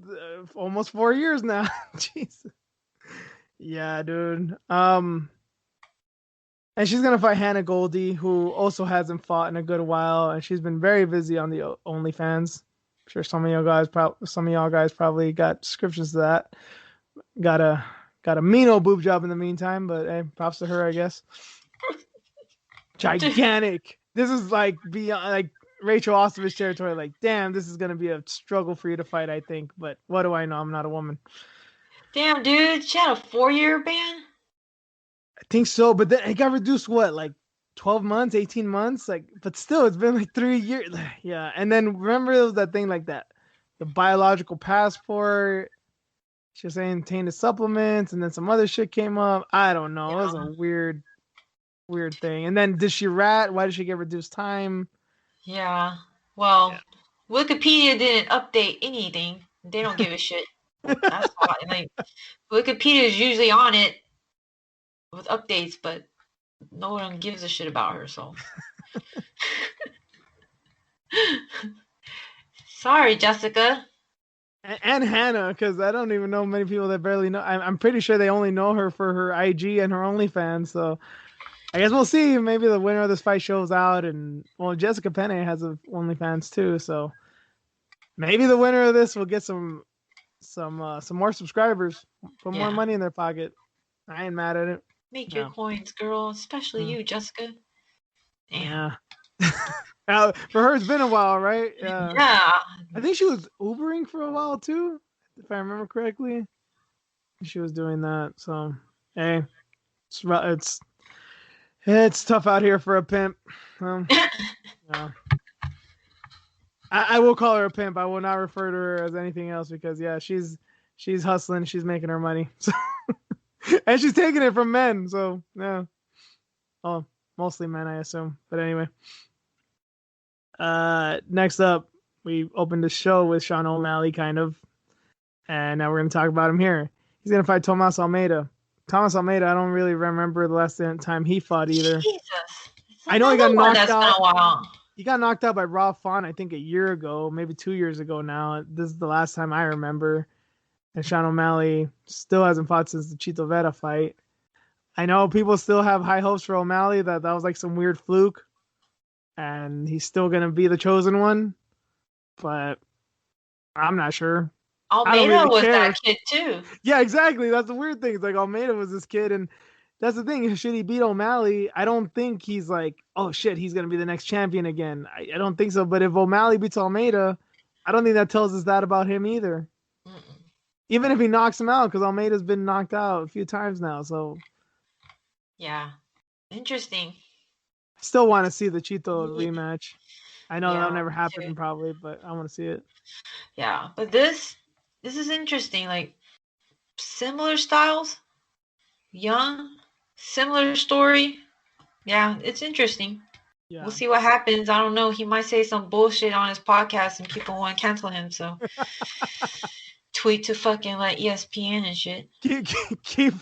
Almost 4 years now. Jesus. Yeah, dude. And she's gonna fight Hannah Goldie, who also hasn't fought in a good while, and she's been very busy on the OnlyFans. I'm sure some of y'all guys probably got descriptions to that. Got a mean old boob job in the meantime, but hey, props to her, I guess. Gigantic. This is like beyond like Rachel Ostovich territory. Like, damn, this is gonna be a struggle for you to fight, I think. But what do I know? I'm not a woman. Damn, dude, she had a 4-year ban. I think so, but then it got reduced. What, like 12 months, 18 months? Like, but still, it's been like 3 years. Yeah, and then remember there was that thing like that, the biological passport. She was saying tainted supplements, and then some other shit came up. I don't know. Yeah. It was a weird thing. And then did she rat? Why did she get reduced time? Yeah. Well, Wikipedia didn't update anything. They don't give a shit. That's why. Like, Wikipedia is usually on it with updates, but no one gives a shit about her. So, sorry, Jessica. And Hannah, because I don't even know many people that barely know. I'm pretty sure they only know her for her IG and her OnlyFans. So I guess we'll see. Maybe the winner of this fight shows out, and well, Jessica Penne has a OnlyFans too. So maybe the winner of this will get some more subscribers, put more money in their pocket. I ain't mad at it. Make your coins, girl. Especially you, Jessica. Damn. Yeah. Now, for her, it's been a while, right? Yeah. I think she was Ubering for a while too, if I remember correctly. She was doing that. So, hey, it's tough out here for a pimp. Yeah. I will call her a pimp. I will not refer to her as anything else because she's hustling. She's making her money. So and she's taking it from men. So yeah. Oh, mostly men, I assume. But anyway. Next up, we opened the show with Sean O'Malley, kind of. And now we're going to talk about him here. He's going to fight Tomas Almeida. Tomas Almeida, I don't really remember the last time he fought either. Jesus. I know he got knocked out. He got knocked out by Rob Font, I think, a year ago, maybe 2 years ago now. This is the last time I remember. And Sean O'Malley still hasn't fought since the Chito Vera fight. I know people still have high hopes for O'Malley, that was like some weird fluke. And he's still going to be the chosen one. But I'm not sure. Almeida was that kid too. Yeah, exactly. That's the weird thing. It's like Almeida was this kid, and that's the thing. Should he beat O'Malley? I don't think he's like, oh shit, he's gonna be the next champion again. I don't think so. But if O'Malley beats Almeida, I don't think that tells us that about him either. Mm-mm. Even if he knocks him out, because Almeida's been knocked out a few times now. So yeah, interesting. Still want to see the Chito rematch. I know that'll never happen probably, but I want to see it. Yeah, but this is interesting. Like, similar styles, young, similar story. Yeah, it's interesting. Yeah. We'll see what happens. I don't know. He might say some bullshit on his podcast and people want to cancel him. So tweet to fucking like ESPN and shit. Keep.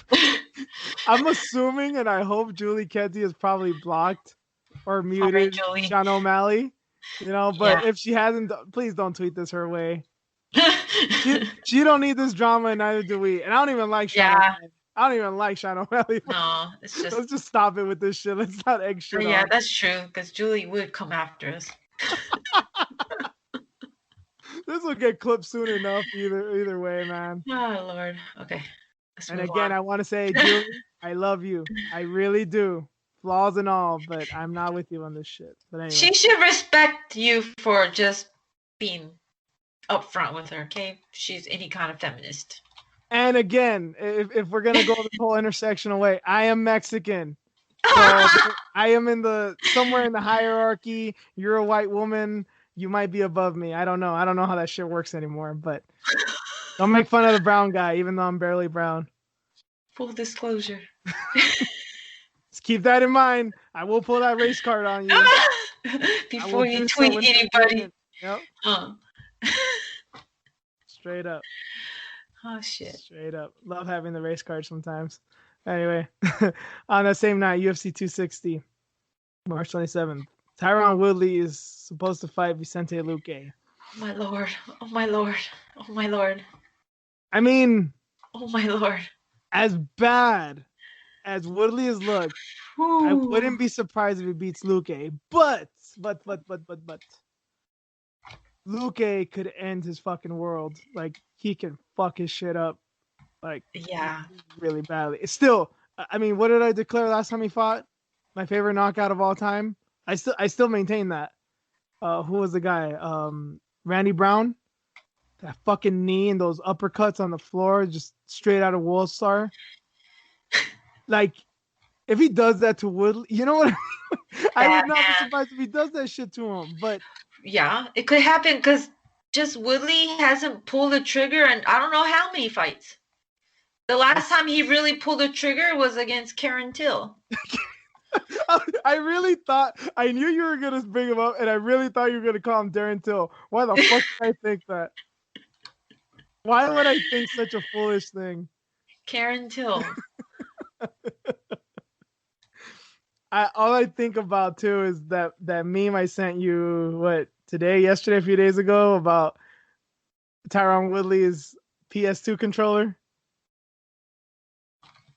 I'm assuming, and I hope Julie Kenzie is probably blocked or muted Sean O'Malley. You know, but if she hasn't, please don't tweet this her way. She don't need this drama, and neither do we. And I don't even like Sean O'Malley. I don't even like Sean O'Malley. No, it's just... Let's just stop it with this shit. Let's not egg shit on. That's true, because Julie would come after us. This will get clipped soon enough either way, man. Oh, Lord. Okay. And again, I want to say, Julie, I love you. I really do. Flaws and all, but I'm not with you on this shit. But anyway. She should respect you for just being upfront with her, okay? She's any kind of feminist. And again, if we're gonna go this whole intersectional way, I am Mexican. So I am somewhere in the hierarchy. You're a white woman. You might be above me. I don't know. I don't know how that shit works anymore. But don't make fun of the brown guy, even though I'm barely brown. Full disclosure. Just keep that in mind. I will pull that race card on you before you tweet anybody. Yep. Straight up. Oh shit. Straight up. Love having the race card sometimes. Anyway, on that same night, UFC 260, March 27th, Tyron Woodley is supposed to fight Vicente Luque. Oh my lord. Oh my lord. Oh my lord. I mean, oh my lord. As bad as Woodley has looked, I Whew. wouldn't be surprised if he beats Luque. But Luque could end his fucking world. Like he can fuck his shit up, like Yeah. really badly. It's still, I mean, what did I declare last time he fought? My favorite knockout of all time. I still maintain that. Who was the guy? Randy Brown. That fucking knee and those uppercuts on the floor, just straight out of World Star. Like, if he does that to Woodley, you know what I mean? I would not be surprised if he does that shit to him. But yeah, it could happen because just Woodley hasn't pulled the trigger in I don't know how many fights. The last time he really pulled the trigger was against Karen Till. I really thought, I knew you were gonna bring him up, and I really thought you were gonna call him Darren Till. Why the fuck did I think that? Why would I think such a foolish thing? Karen Till. All I think about too is that meme I sent you yesterday, a few days ago, about Tyron Woodley's PS2 controller.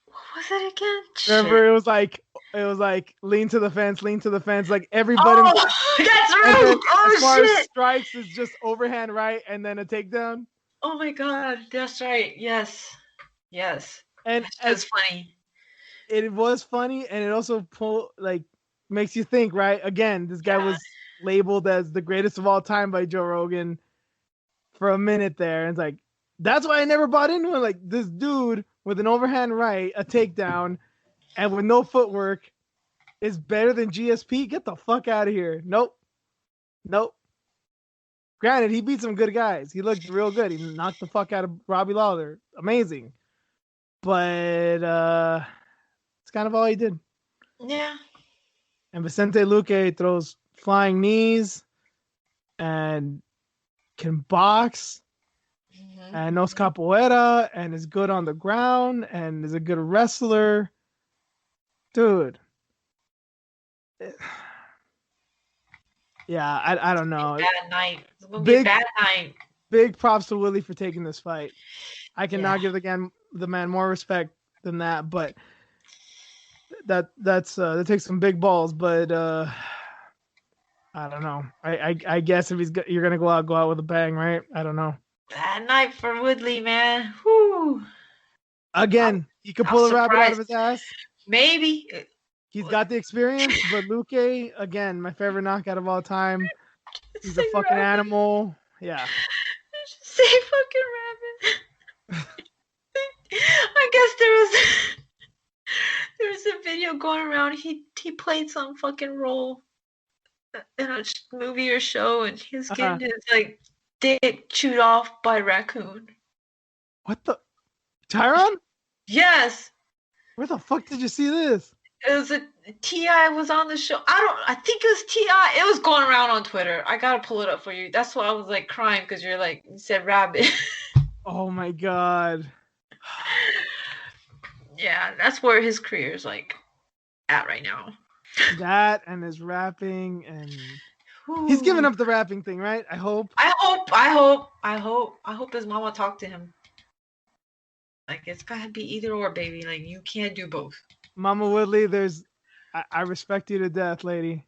What was it again? Remember, Shit. it was like lean to the fence, like every button. Oh, that's right. As far shit. as strikes is just overhand right and then a takedown. Oh my god, that's right. Yes. And that's funny. It was funny, and it also makes you think, right? Again, this guy was labeled as the greatest of all time by Joe Rogan for a minute there. And it's like, that's why I never bought into it. Like, this dude with an overhand right, a takedown, and with no footwork is better than GSP? Get the fuck out of here. Nope. Granted, he beat some good guys. He looked real good. He knocked the fuck out of Robbie Lawler. Amazing. But it's kind of all he did. Yeah. And Vicente Luque throws flying knees and can box and knows capoeira and is good on the ground and is a good wrestler. Dude. Yeah, I don't know. Bad night. It's gonna be a bad night. Big props to Willie for taking this fight. I cannot give the man more respect than that, but that takes some big balls. But I don't know. I guess if you're gonna go out with a bang, right? I don't know. Bad night for Woodley, man. Whew. Again, he could pull a rabbit out of his ass. Maybe. He's got the experience, but Luque, again, my favorite knockout of all time. He's a fucking animal. Yeah. Say fucking rabbit. I guess there was a video going around. He played some fucking role in a movie or show, and he's getting his dick chewed off by a raccoon. What the? Tyron? Yes. Where the fuck did you see this? It was T.I. was on the show. I think it was T.I. It was going around on Twitter. I gotta pull it up for you. That's why I was crying, because you said rabbit. Oh my god. Yeah, that's where his career is at right now. That and his rapping, and he's giving up the rapping thing, right? I hope his mama talked to him. It's gotta be either or, baby. You can't do both. Mama Woodley, I respect you to death, lady.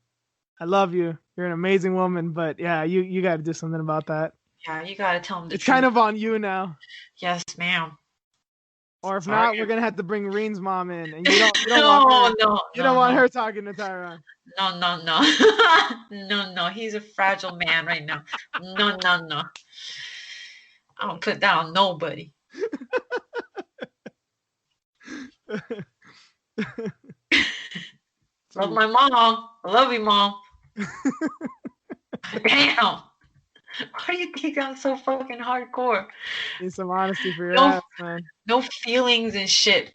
I love you. You're an amazing woman, but yeah, you got to do something about that. Yeah, you got to tell him the truth. It's kind of on you now. Yes, ma'am. Or if not, we're gonna have to bring Reen's mom in, and you don't want her talking to Tyron. No. He's a fragile man right now. No. I don't put that on nobody. Love my mom. I love you, mom. Damn. Why do you think I'm so fucking hardcore? Need some honesty for your ass, man. No feelings and shit.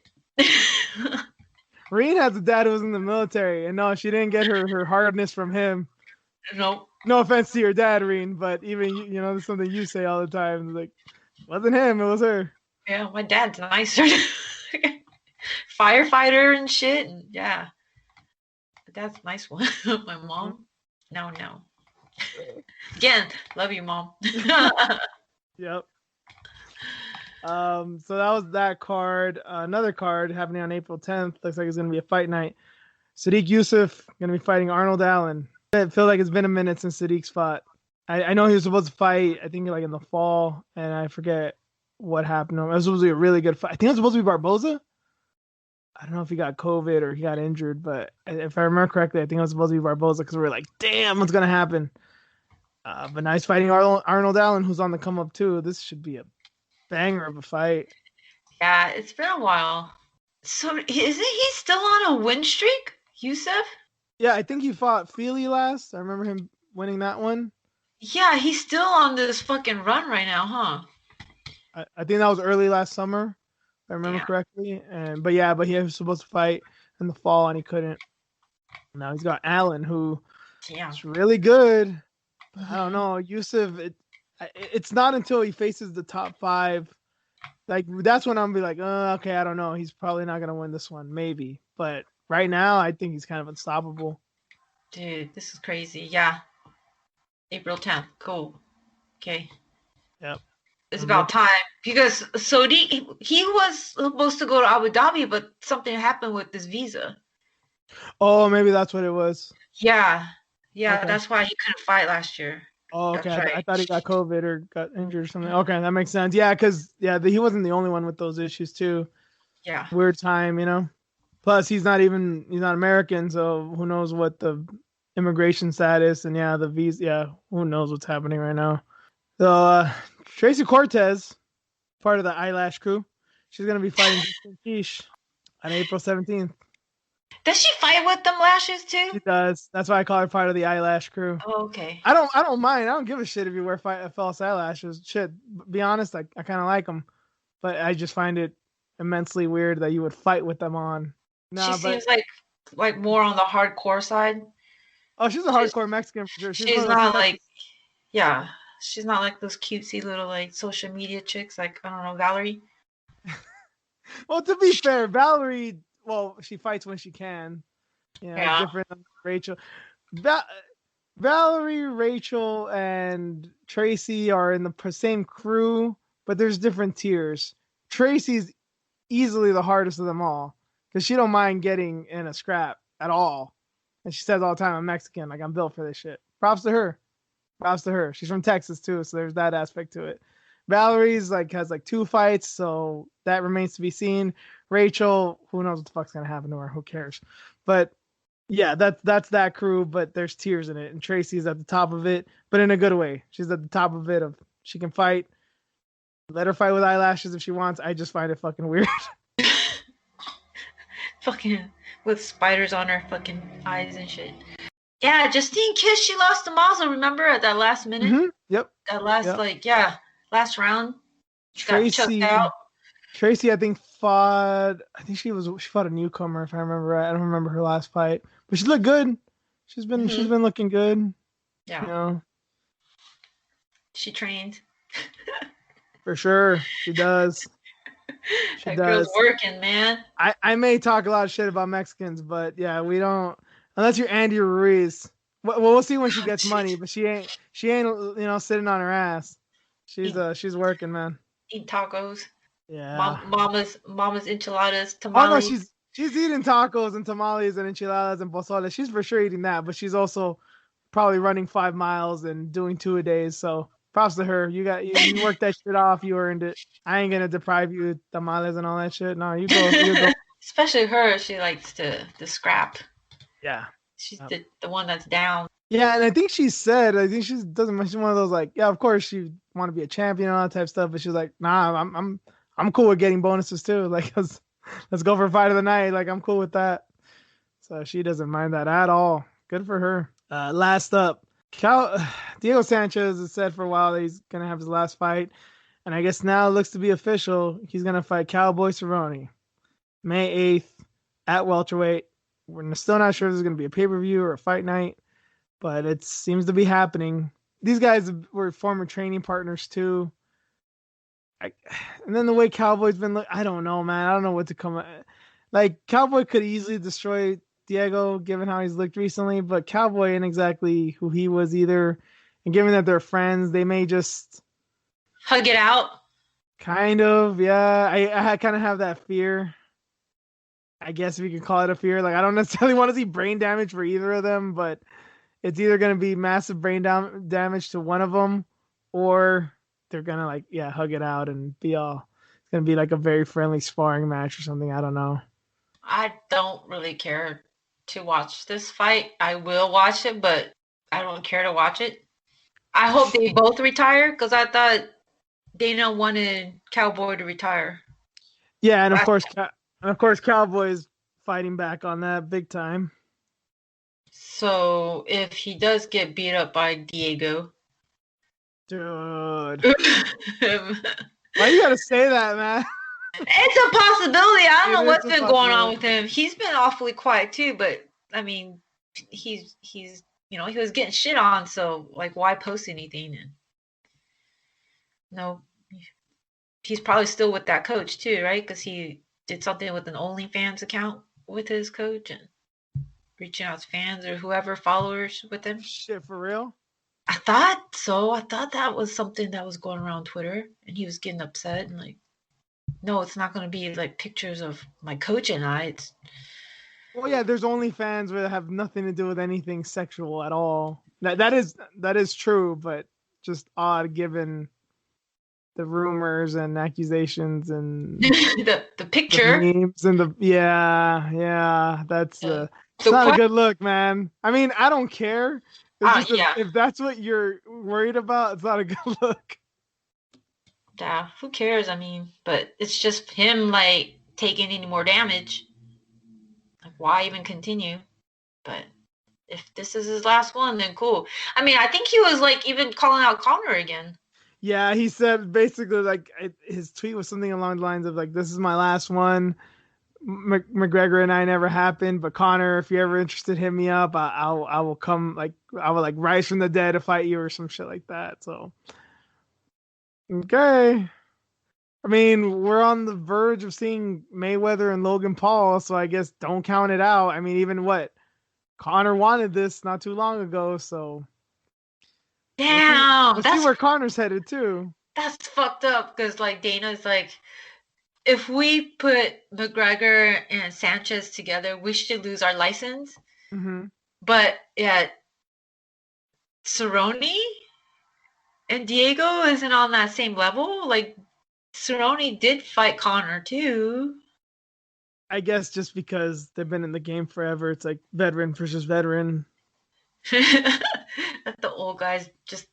Reen has a dad who was in the military, and no, she didn't get her hardness from him. Nope. No offense to your dad, Reen, but even you know, there's something you say all the time. It wasn't him, it was her. Yeah, my dad's nicer. Firefighter and shit, and yeah. But that's a nice one. My mom? No. Again, love you, mom. Yep. So that was that card. Another card happening on April 10th. Looks like it's gonna be a fight night. Sadiq Yusuf gonna be fighting Arnold Allen. I feel like it's been a minute since Sadiq's fought. I know he was supposed to fight, I think like in the fall, and I forget what happened to him. It was supposed to be a really good fight. I think it was supposed to be Barboza. I don't know if he got COVID or he got injured, but if I remember correctly, I think it was supposed to be Barboza because we were like, damn, what's gonna happen? But now he's fighting Arnold Allen, who's on the come up too. This should be a banger of a fight. Yeah, it's been a while. So isn't he still on a win streak, Yusuf? Yeah, I think he fought Feely last. I remember him winning that one. Yeah, he's still on this fucking run right now, huh? I think that was early last summer, if I remember correctly. But he was supposed to fight in the fall and he couldn't. Now he's got Allen, who is really good. But I don't know, Yusuf. It's not until he faces the top 5, like that's when I'm gonna be like, okay, I don't know. He's probably not gonna win this one, maybe. But right now, I think he's kind of unstoppable. Dude, this is crazy. Yeah. April 10th. Cool. Okay. Yep. It's about time. Because Sodi, he was supposed to go to Abu Dhabi, but something happened with his visa. Oh, maybe that's what it was. Yeah. Yeah, okay. That's why he couldn't fight last year. Oh, okay. Right. I thought he got COVID or got injured or something. Okay, that makes sense. Yeah, because he wasn't the only one with those issues too. Yeah. Weird time, you know. Plus, he's not American, so who knows what the immigration status and the visa. Yeah, who knows what's happening right now. So Tracy Cortez, part of the Eyelash crew, she's gonna be fighting Justine Kish on April 17th. Does she fight with them lashes too? She does. That's why I call her part of the Eyelash crew. Oh, okay. I don't mind. I don't give a shit if you wear false eyelashes. Shit, be honest, I kind of like them, but I just find it immensely weird that you would fight with them on. She seems like more on the hardcore side. Oh, she's a hardcore Mexican for sure. She's not like, she's not like those cutesy little like social media chicks like, I don't know, Valerie. Well, to be fair, Valerie, she fights when she can. Different than Rachel. Valerie, Rachel, and Tracy are in the same crew, but there's different tiers. Tracy's easily the hardest of them all because she don't mind getting in a scrap at all. And she says all the time, I'm Mexican, like I'm built for this shit. Props to her. She's from Texas too, so there's that aspect to it. Valerie's has 2 fights, so that remains to be seen. Rachel, who knows what the fuck's gonna happen to her? Who cares? But yeah, that's that crew, but there's tiers in it, and Tracy's at the top of it, but in a good way. She's at the top of it. She can fight. Let her fight with eyelashes if she wants. I just find it fucking weird. Fucking with spiders on her fucking eyes and shit. Yeah, Justine Kish, she lost to Mazel, remember, at that last minute? Mm-hmm. Yep. That last, last round. She got choked out. Tracy, I think, she fought a newcomer, if I remember right. I don't remember her last fight. But she looked good. She's been looking good. Yeah. You know. She trained. For sure. She does. That girl's working, man. I may talk a lot of shit about Mexicans, but yeah, we don't, unless you're Andy Ruiz. Well, we'll see when she gets money, but she ain't sitting on her ass. She's working, man. Eat tacos. Yeah. Mama's enchiladas, tamales. Oh no, she's eating tacos and tamales and enchiladas and pozole. She's for sure eating that, but she's also probably running 5 miles and doing 2 a day. So props to her. You worked that shit off. You earned it. I ain't gonna deprive you of tamales and all that shit. No, you go. Especially her. She likes to scrap. Yeah. She's the one that's down. Yeah, and I think she said, she's one of those of course she want to be a champion and all that type of stuff, but she's like, nah, I'm cool with getting bonuses too. Like, let's go for a fight of the night. Like, I'm cool with that. So she doesn't mind that at all. Good for her. Last up, Diego Sanchez has said for a while that he's gonna have his last fight, and I guess now it looks to be official. He's gonna fight Cowboy Cerrone May 8th at welterweight. We're still not sure if there's gonna be a pay-per-view or a fight night, but it seems to be happening. These guys were former training partners too. And then the way Cowboy's been, I don't know, man. I don't know what to come. Like, Cowboy could easily destroy Diego, given how he's looked recently, but Cowboy ain't exactly who he was either. And given that they're friends, they may just hug it out. Kind of, yeah. I kind of have that fear. I guess if you could call it a fear. Like I don't necessarily want to see brain damage for either of them, but it's either gonna be massive damage to one of them, or they're gonna like yeah hug it out and be all. It's gonna be like a very friendly sparring match or something. I don't know. I don't really care to watch this fight. I will watch it, but I don't care to watch it. I hope they both retire because I thought Dana wanted Cowboy to retire. Yeah, and of course, Cowboys fighting back on that big time. So if he does get beat up by Diego, Dude, it's why you gotta say that, man? a possibility. I don't It know is what's a been going on possibility. with him. He's been awfully quiet too, but I mean, he's he was getting shit on, so like why post anything? And no, he's probably still with that coach too, right? Because he did something with an OnlyFans account with his coach and reaching out to fans or whoever followers with him. Shit, for real? I thought so. I thought that was something that was going around Twitter, and he was getting upset and like, no, it's not going to be like pictures of my coach and I. It's Well, yeah, there's only fans that have nothing to do with anything sexual at all. That is true, but just odd given the rumors and accusations and the the picture. memes and the yeah, that's Uh, it's the not a question. good look, man. I mean, I don't care. It's just Yeah, if that's what you're worried about, it's not a good look. yeah. Who cares? I mean, but it's just him like taking any more damage. Like, why even continue? But if this is his last one, then cool. I mean, I think he was like even calling out Connor again. Yeah, he said basically like his tweet was something along the lines of like, "This is my last one. McGregor and I never happened, but Connor, if you're ever interested, hit me up. I will come like I will like rise from the dead to fight you or some shit like that." So okay. I mean, we're on the verge of seeing Mayweather and Logan Paul, so I guess don't count it out. I mean, even what Connor wanted this not too long ago, so we'll see. Damn, We'll see where Connor's headed too. that's fucked up. Because like Dana's like, if we put McGregor and Sanchez together, we should lose our license. Hmm. But yeah, Cerrone and Diego isn't on that same level. Like Cerrone did fight Connor too. I guess just because they've been in the game forever, it's like veteran versus veteran. Let the old guys just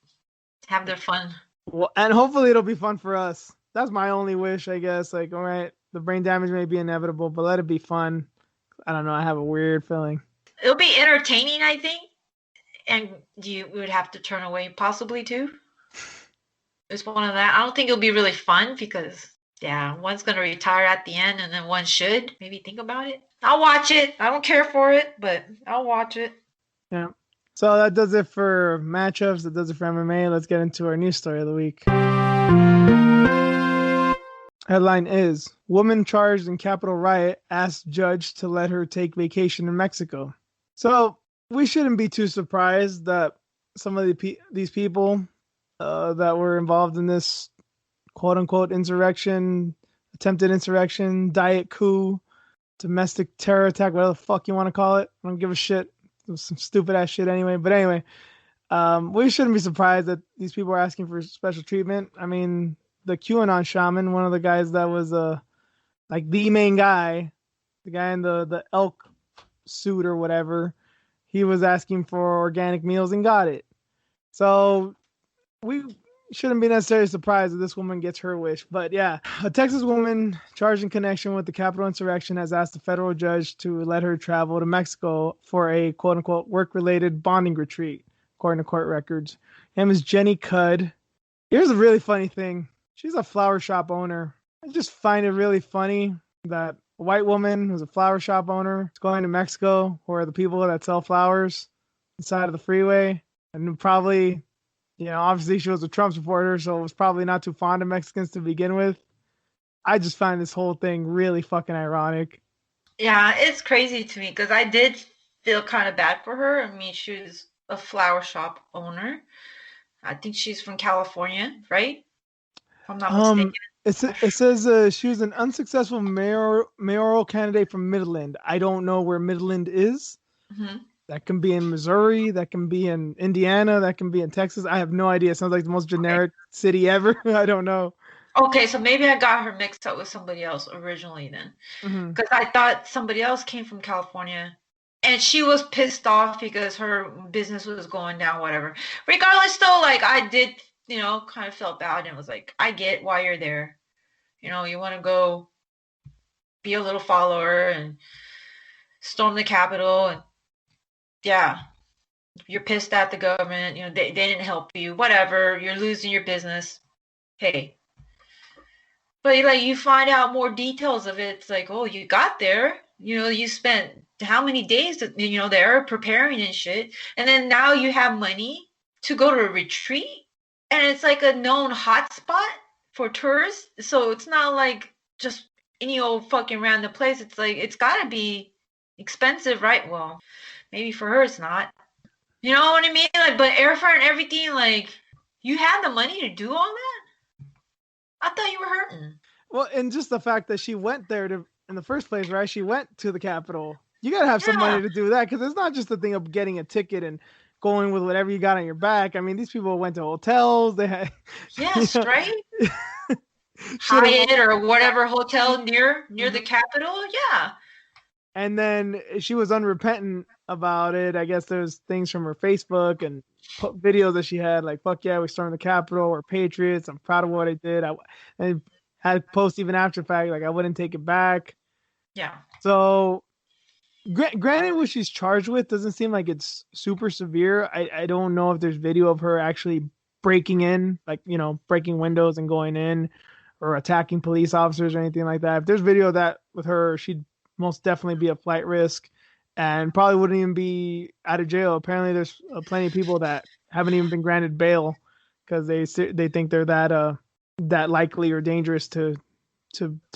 have their fun. Well, and hopefully it'll be fun for us. That's my only wish, I guess. Like, all right, the brain damage may be inevitable, but let it be fun. I don't know. I have a weird feeling. It'll be entertaining, I think, and you would have to turn away possibly too. It's one of that. I don't think it'll be really fun because yeah, one's gonna retire at the end, and then one should maybe think about it. I'll watch it. I don't care for it, but I'll watch it. Yeah. So that does it for matchups. That does it for MMA. Let's get into our news story of the week. Headline is Woman charged in Capitol riot asks judge to let her take vacation in Mexico. So we shouldn't be too surprised that some of these people that were involved in this quote unquote insurrection, attempted insurrection, diet coup, domestic terror attack, whatever the fuck you want to call it. I don't give a shit. It was some stupid ass shit anyway. But anyway, we shouldn't be surprised that these people are asking for special treatment. I mean, the QAnon shaman, one of the guys that was like the main guy, the guy in the elk suit or whatever, he was asking for organic meals and got it. So we shouldn't be necessarily surprised that this woman gets her wish. But yeah, a Texas woman charged in connection with the Capitol insurrection has asked a federal judge to let her travel to Mexico for a quote unquote work related bonding retreat, according to court records. Her name is Jenny Cudd. Here's a really funny thing. She's a flower shop owner. I just find it really funny that a white woman who's a flower shop owner is going to Mexico, where the people that sell flowers inside of the freeway, and probably obviously she was a Trump supporter, so was probably not too fond of Mexicans to begin with. I just find this whole thing really fucking ironic. Yeah, it's crazy to me because I did feel kind of bad for her. I mean, she was a flower shop owner. I think she's from California, right? If I'm not Um, mistaken. It says she was an unsuccessful mayoral candidate from Midland. I don't know where Midland is. Mhm. That can be in Missouri. That can be in Indiana. That can be in Texas. I have no idea. It sounds like the most Okay. generic city ever. I don't know. Okay, so maybe I got her mixed up with somebody else originally then. Hmm. Because I thought somebody else came from California. And she was pissed off because her business was going down, whatever. Regardless, though, like, I did, kind of felt bad and was like, I get why you're there. You want to go be a little follower and storm the Capitol. And yeah, you're pissed at the government. They didn't help you. Whatever. You're losing your business. Hey. But like you find out more details of it. It's like, oh, you got there. You spent how many days, there preparing and shit, and then now you have money to go to a retreat, and it's like a known hotspot for tourists. So it's not like just any old fucking random place. It's like it's got to be expensive, right? Well, maybe for her it's not. You know what I mean? Like, but airfare and everything, like, you had the money to do all that. I thought you were hurting. Well, and just the fact that she went there to in the first place, right? She went to the Capitol. You gotta have some Yeah. money to do that because it's not just the thing of getting a ticket and going with whatever you got on your back. I mean, these people went to hotels. They had, you Yes, know, right? should have. Hyatt or whatever hotel near the Mhm. Capitol. Yeah. And then she was unrepentant about it. I guess there's things from her Facebook and videos that she had like, "Fuck yeah, we stormed the Capitol. We're patriots. I'm proud of what I did." And had posts even after the fact like, "I wouldn't take it back." Yeah. So, granted, what she's charged with doesn't seem like it's super severe. I don't know if there's video of her actually breaking in, like, breaking windows and going in or attacking police officers or anything like that. If there's video of that with her, she'd most definitely be a flight risk and probably wouldn't even be out of jail. Apparently, there's plenty of people that haven't even been granted bail because they think they're that likely or dangerous to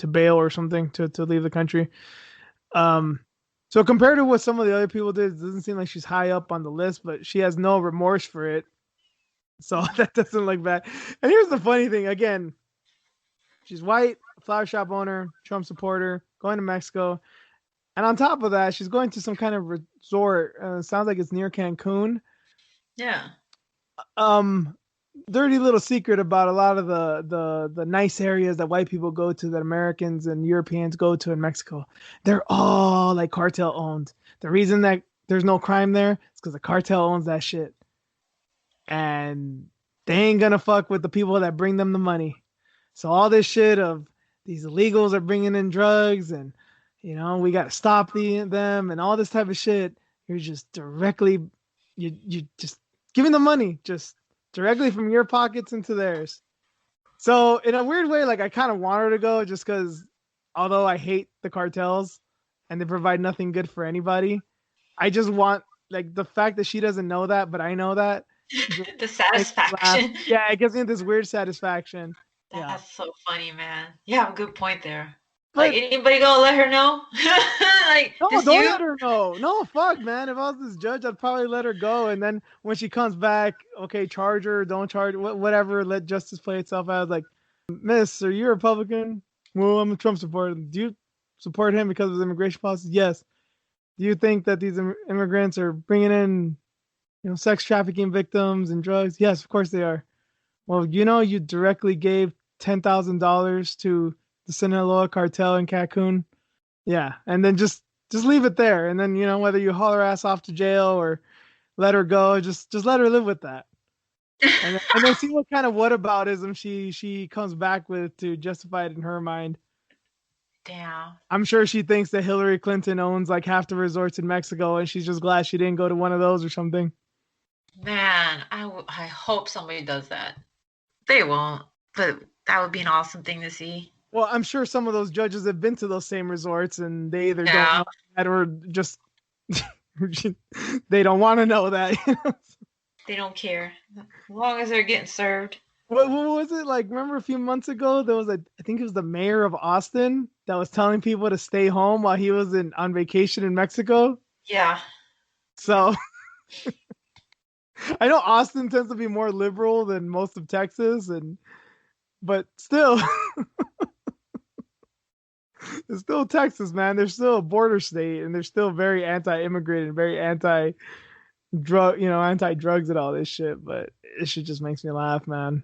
bail or something to leave the country. Um, so compared to what some of the other people did, it doesn't seem like she's high up on the list, but she has no remorse for it. So that doesn't look bad. And here's the funny thing again, she's white, flower shop owner, Trump supporter, going to Mexico. And on top of that, she's going to some kind of resort. Sounds like it's near Cancun. Yeah. Um, dirty little secret about a lot of the nice areas that white people go to that Americans and Europeans go to in Mexico. They're all like cartel owned. The reason that there's no crime there is because the cartel owns that shit. And they ain't gonna fuck with the people that bring them the money. So all this shit of these illegals are bringing in drugs and we got to stop them and all this type of shit. You're just directly you just giving the money just directly from your pockets into theirs. So in a weird way, like I kind of want her to go just because although I hate the cartels and they provide nothing good for anybody, I just want like the fact that she doesn't know that, but I know that just The makes me laugh. satisfaction. Yeah, it gives me this weird satisfaction. Yeah. That's so funny, man. You have a good point there. Like, But anybody gonna let her know? Like, no, just don't you? let her know. No, fuck, man. If I was this judge, I'd probably let her go. And then when she comes back, okay, charge her, don't charge, whatever. Let justice play itself out. Like, Miss, are you a Republican? Well, I'm a Trump supporter. Do you support him because of his immigration policies? Yes. Do you think that these immigrants are bringing in, sex trafficking victims and drugs? Yes, of course they are. Well, you directly gave $10,000 to the Sinaloa cartel in Cancun. Yeah, and then just leave it there, and then whether you haul her ass off to jail or let her go, just let her live with that, and then see what kind of whataboutism she comes back with to justify it in her mind. Damn. I'm sure she thinks that Hillary Clinton owns like half the resorts in Mexico, and she's just glad she didn't go to one of those or something. Man, I hope somebody does that. They won't, but that would be an awesome thing to see. Well, I'm sure some of those judges have been to those same resorts, and they either don't Yeah, know that or just they don't want to know that. they don't care. As long as they're getting served. What was it like? Remember a few months ago, there was I think it was the mayor of Austin that was telling people to stay home while he was on vacation in Mexico. Yeah. So I know Austin tends to be more liberal than most of Texas, and but still, it's still Texas, man. They're still a border state, and they're still very anti-immigrant and very anti-drug, anti-drugs and all this shit. But this shit just makes me laugh, man.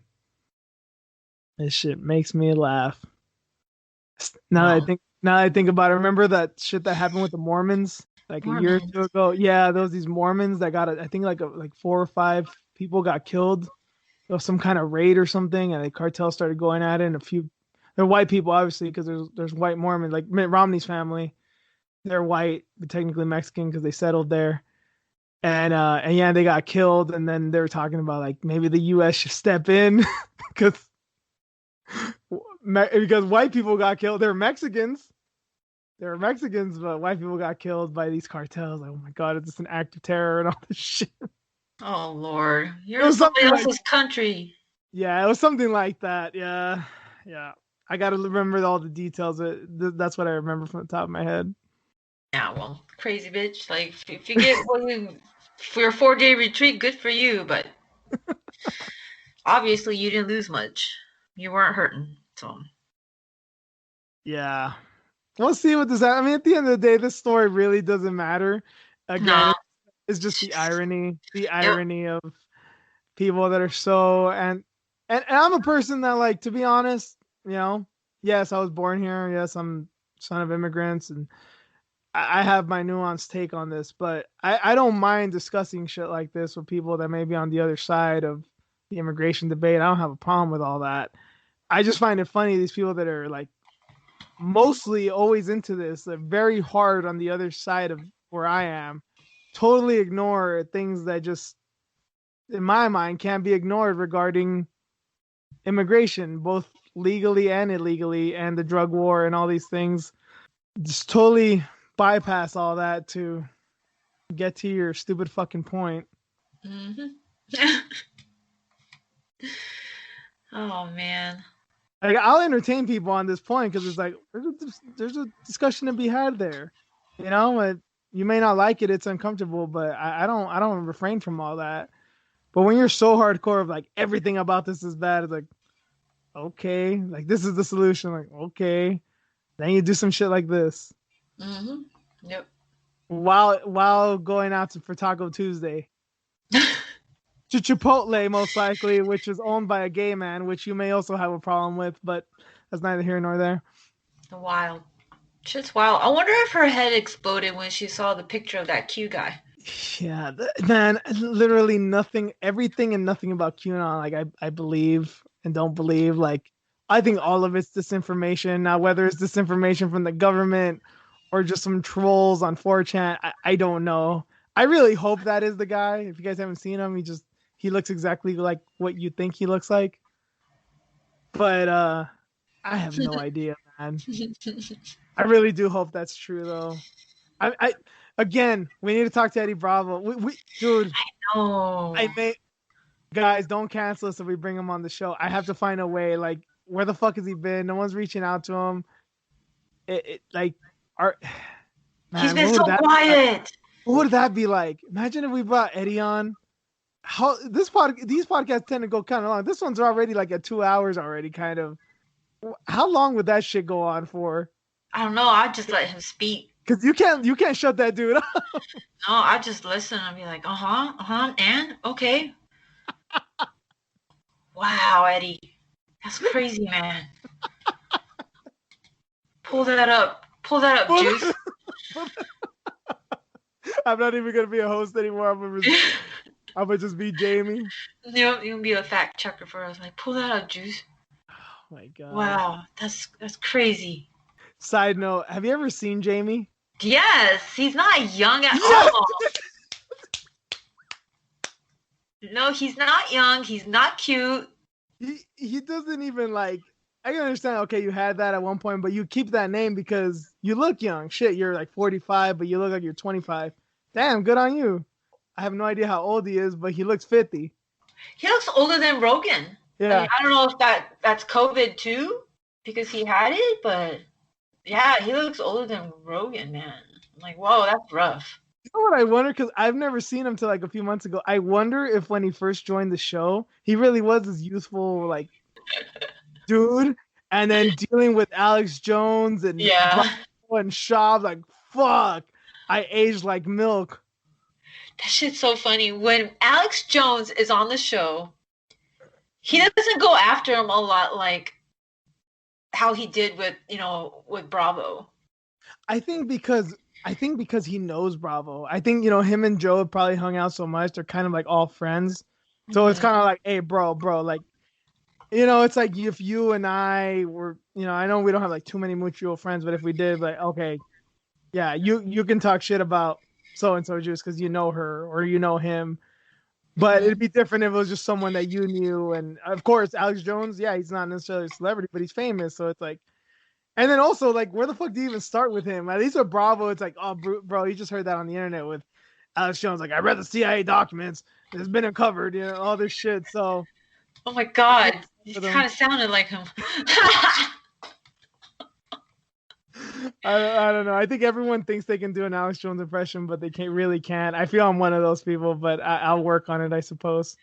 This shit makes me laugh. Wow. Now that I think about it, remember that shit that happened with the Mormons like a year or Mormons. two ago? Yeah, there was these Mormons that got, I think like 4 or 5 people got killed. There was some kind of raid or something, and the cartel started going at it. And they're white people, obviously, because there's white Mormons, like Mitt Romney's family. They're white, but technically Mexican because they settled there. And yeah, they got killed. And then they were talking about like maybe the U.S. should step in because white people got killed. They're Mexicans. They were Mexicans, but white people got killed by these cartels. Like, oh my god, it's just an act of terror and all this shit. Oh Lord, It you're in was somebody something like, else's country. yeah, it was something like that. Yeah, yeah. I got to remember all the details. That's what I remember from the top of my head. Yeah, well, crazy bitch. Like if you get for your 4-day retreat, good for you. But obviously, you didn't lose much. You weren't hurting, so. Yeah, we'll see what this. I mean, at the end of the day, this story really doesn't matter. Again, No. it's just the Yep. irony of people that are so and I'm a person that, like, to be honest, yes, I was born here. Yes, I'm son of immigrants, and I have my nuanced take on this, but I don't mind discussing shit like this with people that may be on the other side of the immigration debate. I don't have a problem with all that. I just find it funny, these people that are like mostly always into this, they're very hard on the other side of where I am, totally ignore things that just, in my mind, can't be ignored regarding immigration, both legally and illegally, and the drug war and all these things. Just totally bypass all that to get to your stupid fucking point. Hmm. Oh man. Like, I'll entertain people on this point because it's like there's a discussion to be had there. You may not like it; it's uncomfortable, but I don't refrain from all that. But when you're so hardcore of like everything about this is bad, it's like, okay, like this is the solution. Like, okay, then you do some shit like this Hmm. Yep. while going out for Taco Tuesday to Chipotle, most likely, which is owned by a gay man, which you may also have a problem with, but that's neither here nor there. Wild. Shit's wild. I wonder if her head exploded when she saw the picture of that Q guy. Yeah, man, literally nothing, everything and nothing about QAnon, like I believe and don't believe. Like, I think all of it's disinformation. Now, whether it's disinformation from the government or just some trolls on 4chan, I don't know. I really hope that is the guy. If you guys haven't seen him, he looks exactly like what you think he looks like. But I have no idea, man. I really do hope that's true, though. I again, we need to talk to Eddie Bravo. Dude, Oh. I may guys, don't cancel us if we bring him on the show. I have to find a way. Like, where the fuck has he been? No one's reaching out to him. Like, our He's man, been so quiet. what would that be like? Imagine if we brought Eddie on. How these podcasts tend to go kind of long. This one's already like at 2 hours already, kind of. How long would that shit go on for? I don't know. I just let him speak. Because you can't shut that dude up. No, I just listen and be like, and okay. Wow, Eddie. That's crazy, man. Pull that up. Pull that up, Juice. I'm not even gonna be a host anymore. I'm gonna just be Jamie. You can be a fact checker for us. Like, pull that up, Juice. Oh my god. Wow, that's crazy. Side note, have you ever seen Jamie? Yes, he's not young at all. No, he's not young. He's not cute. He doesn't even, like, I can understand, okay, you had that at one point, but you keep that name because you look young. Shit, you're like 45, but you look like you're 25. Damn, good on you. I have no idea how old he is, but he looks 50. He looks older than Rogan. Yeah. I mean, I don't know if that's COVID too, because he had it, but yeah, he looks older than Rogan, man. I'm like, whoa, that's rough. You know what I wonder? Because I've never seen him till like a few months ago. I wonder if when he first joined the show, he really was this youthful, like, dude. And then dealing with Alex Jones and Yeah. Bravo and Schaub, like, fuck, I aged like milk. That shit's so funny. When Alex Jones is on the show, he doesn't go after him a lot like how he did with, with Bravo. I think because he knows Bravo. I think, him and Joe have probably hung out so much. They're kind of like all friends. So it's kind of like, hey, bro, like, it's like if you and I were, I know we don't have like too many mutual friends, but if we did, like, okay, yeah, you can talk shit about so-and-so juice because you know her or you know him. But it'd be different if it was just someone that you knew. And of course, Alex Jones, yeah, he's not necessarily a celebrity, but he's famous. So it's like, and then also, like, where the fuck do you even start with him? At least with Bravo, it's like, oh, bro, you just heard that on the internet with Alex Jones. Like, I read the CIA documents. It's been uncovered, all this shit. So, oh my God, he kind of sounded like him. I don't know. I think everyone thinks they can do an Alex Jones impression, but they can't. I feel I'm one of those people, but I'll work on it, I suppose.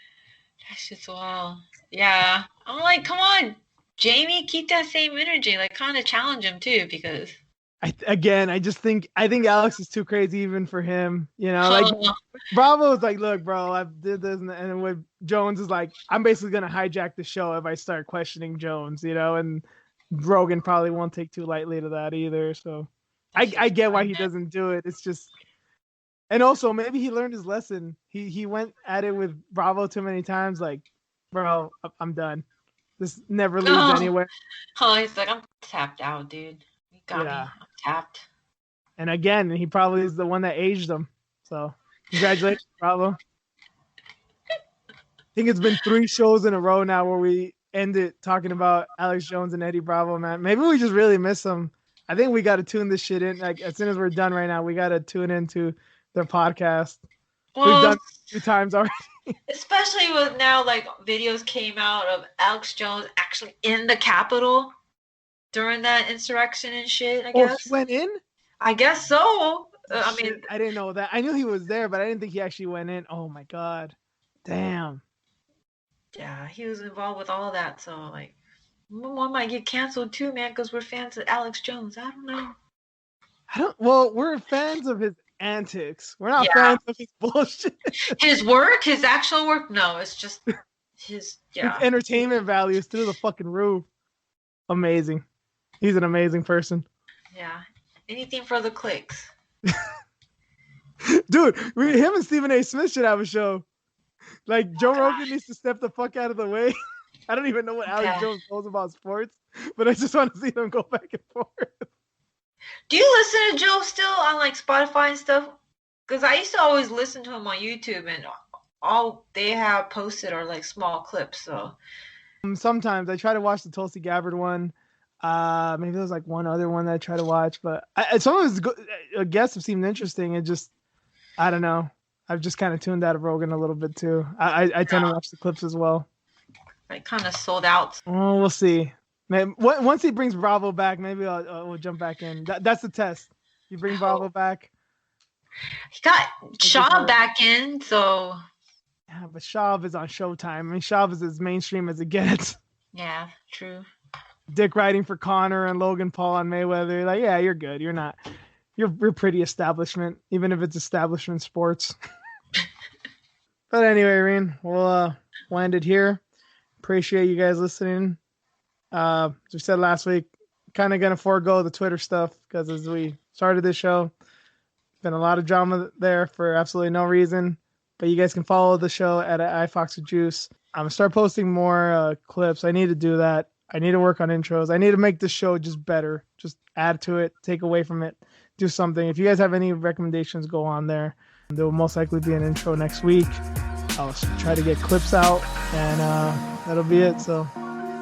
That shit's wild. Yeah, I'm like, come on, Jamie, keep that same energy. Like, kind of challenge him too, because I think Alex is too crazy even for him. Like Bravo is like, look, bro, I did this, and with Jones is like, I'm basically gonna hijack the show if I start questioning Jones, and Rogan probably won't take too lightly to that either. So I get why he doesn't do it. It's just, and also maybe he learned his lesson. He went at it with Bravo too many times. Like, bro, I'm done. This never leads anywhere. Oh, he's like, I'm tapped out, dude. You got me. I'm tapped. And again, he probably is the one that aged him. So congratulations, Bravo. I think it's been 3 shows in a row now where we ended talking about Alex Jones and Eddie Bravo, man. Maybe we just really miss them. I think we got to tune this shit in. Like, as soon as we're done right now, we got to tune into their podcast. We've done it a few times already. Especially with now, like, videos came out of Alex Jones actually in the Capitol during that insurrection and shit, I guess. He went in? I guess so. I mean, I didn't know that. I knew he was there, but I didn't think he actually went in. Oh, my God. Damn. Yeah, he was involved with all that, so, like, one might get canceled too, man, because we're fans of Alex Jones. I don't know. Well, we're fans of his antics. We're not fans of his bullshit. His work, his actual work, no, it's just his entertainment value is through the fucking roof. Amazing. He's an amazing person. Yeah. Anything for the clicks. Dude, him and Stephen A. Smith should have a show. Like, Joe Rogan needs to step the fuck out of the way. I don't even know what Alex Jones knows about sports, but I just want to see them go back and forth. Do you listen to Joe still on, like, Spotify and stuff? Because I used to always listen to him on YouTube, and all they have posted are, like, small clips, so. Sometimes I try to watch the Tulsi Gabbard one. Maybe there's, like, one other one that I try to watch, but some of his guests have seemed interesting. It just, I don't know. I've just kind of tuned out of Rogan a little bit too. I tend to watch the clips as well. Like, kind of sold out. Oh, we'll see. Maybe, once he brings Bravo back, maybe we'll jump back in. That's the test. You bring Bravo back. He got Shaw back in, so. Yeah, but Schaub is on Showtime. I mean, Schaub is as mainstream as it gets. Yeah, true. Dick riding for Conor and Logan Paul on Mayweather. Like, yeah, you're good. You're not. You're pretty establishment, even if it's establishment sports. But anyway, Reen, we'll end it here. Appreciate you guys listening. As we said last week, kind of going to forego the Twitter stuff because as we started this show, been a lot of drama there for absolutely no reason. But you guys can follow the show at iFoxWithJuice. I'm going to start posting more clips. I need to do that. I need to work on intros. I need to make the show just better. Just add to it, take away from it, do something. If you guys have any recommendations, go on there. There will most likely be an intro next week. I'll try to get clips out, and that'll be it. So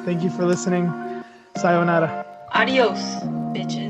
thank you for listening. Sayonara. Adios, bitches.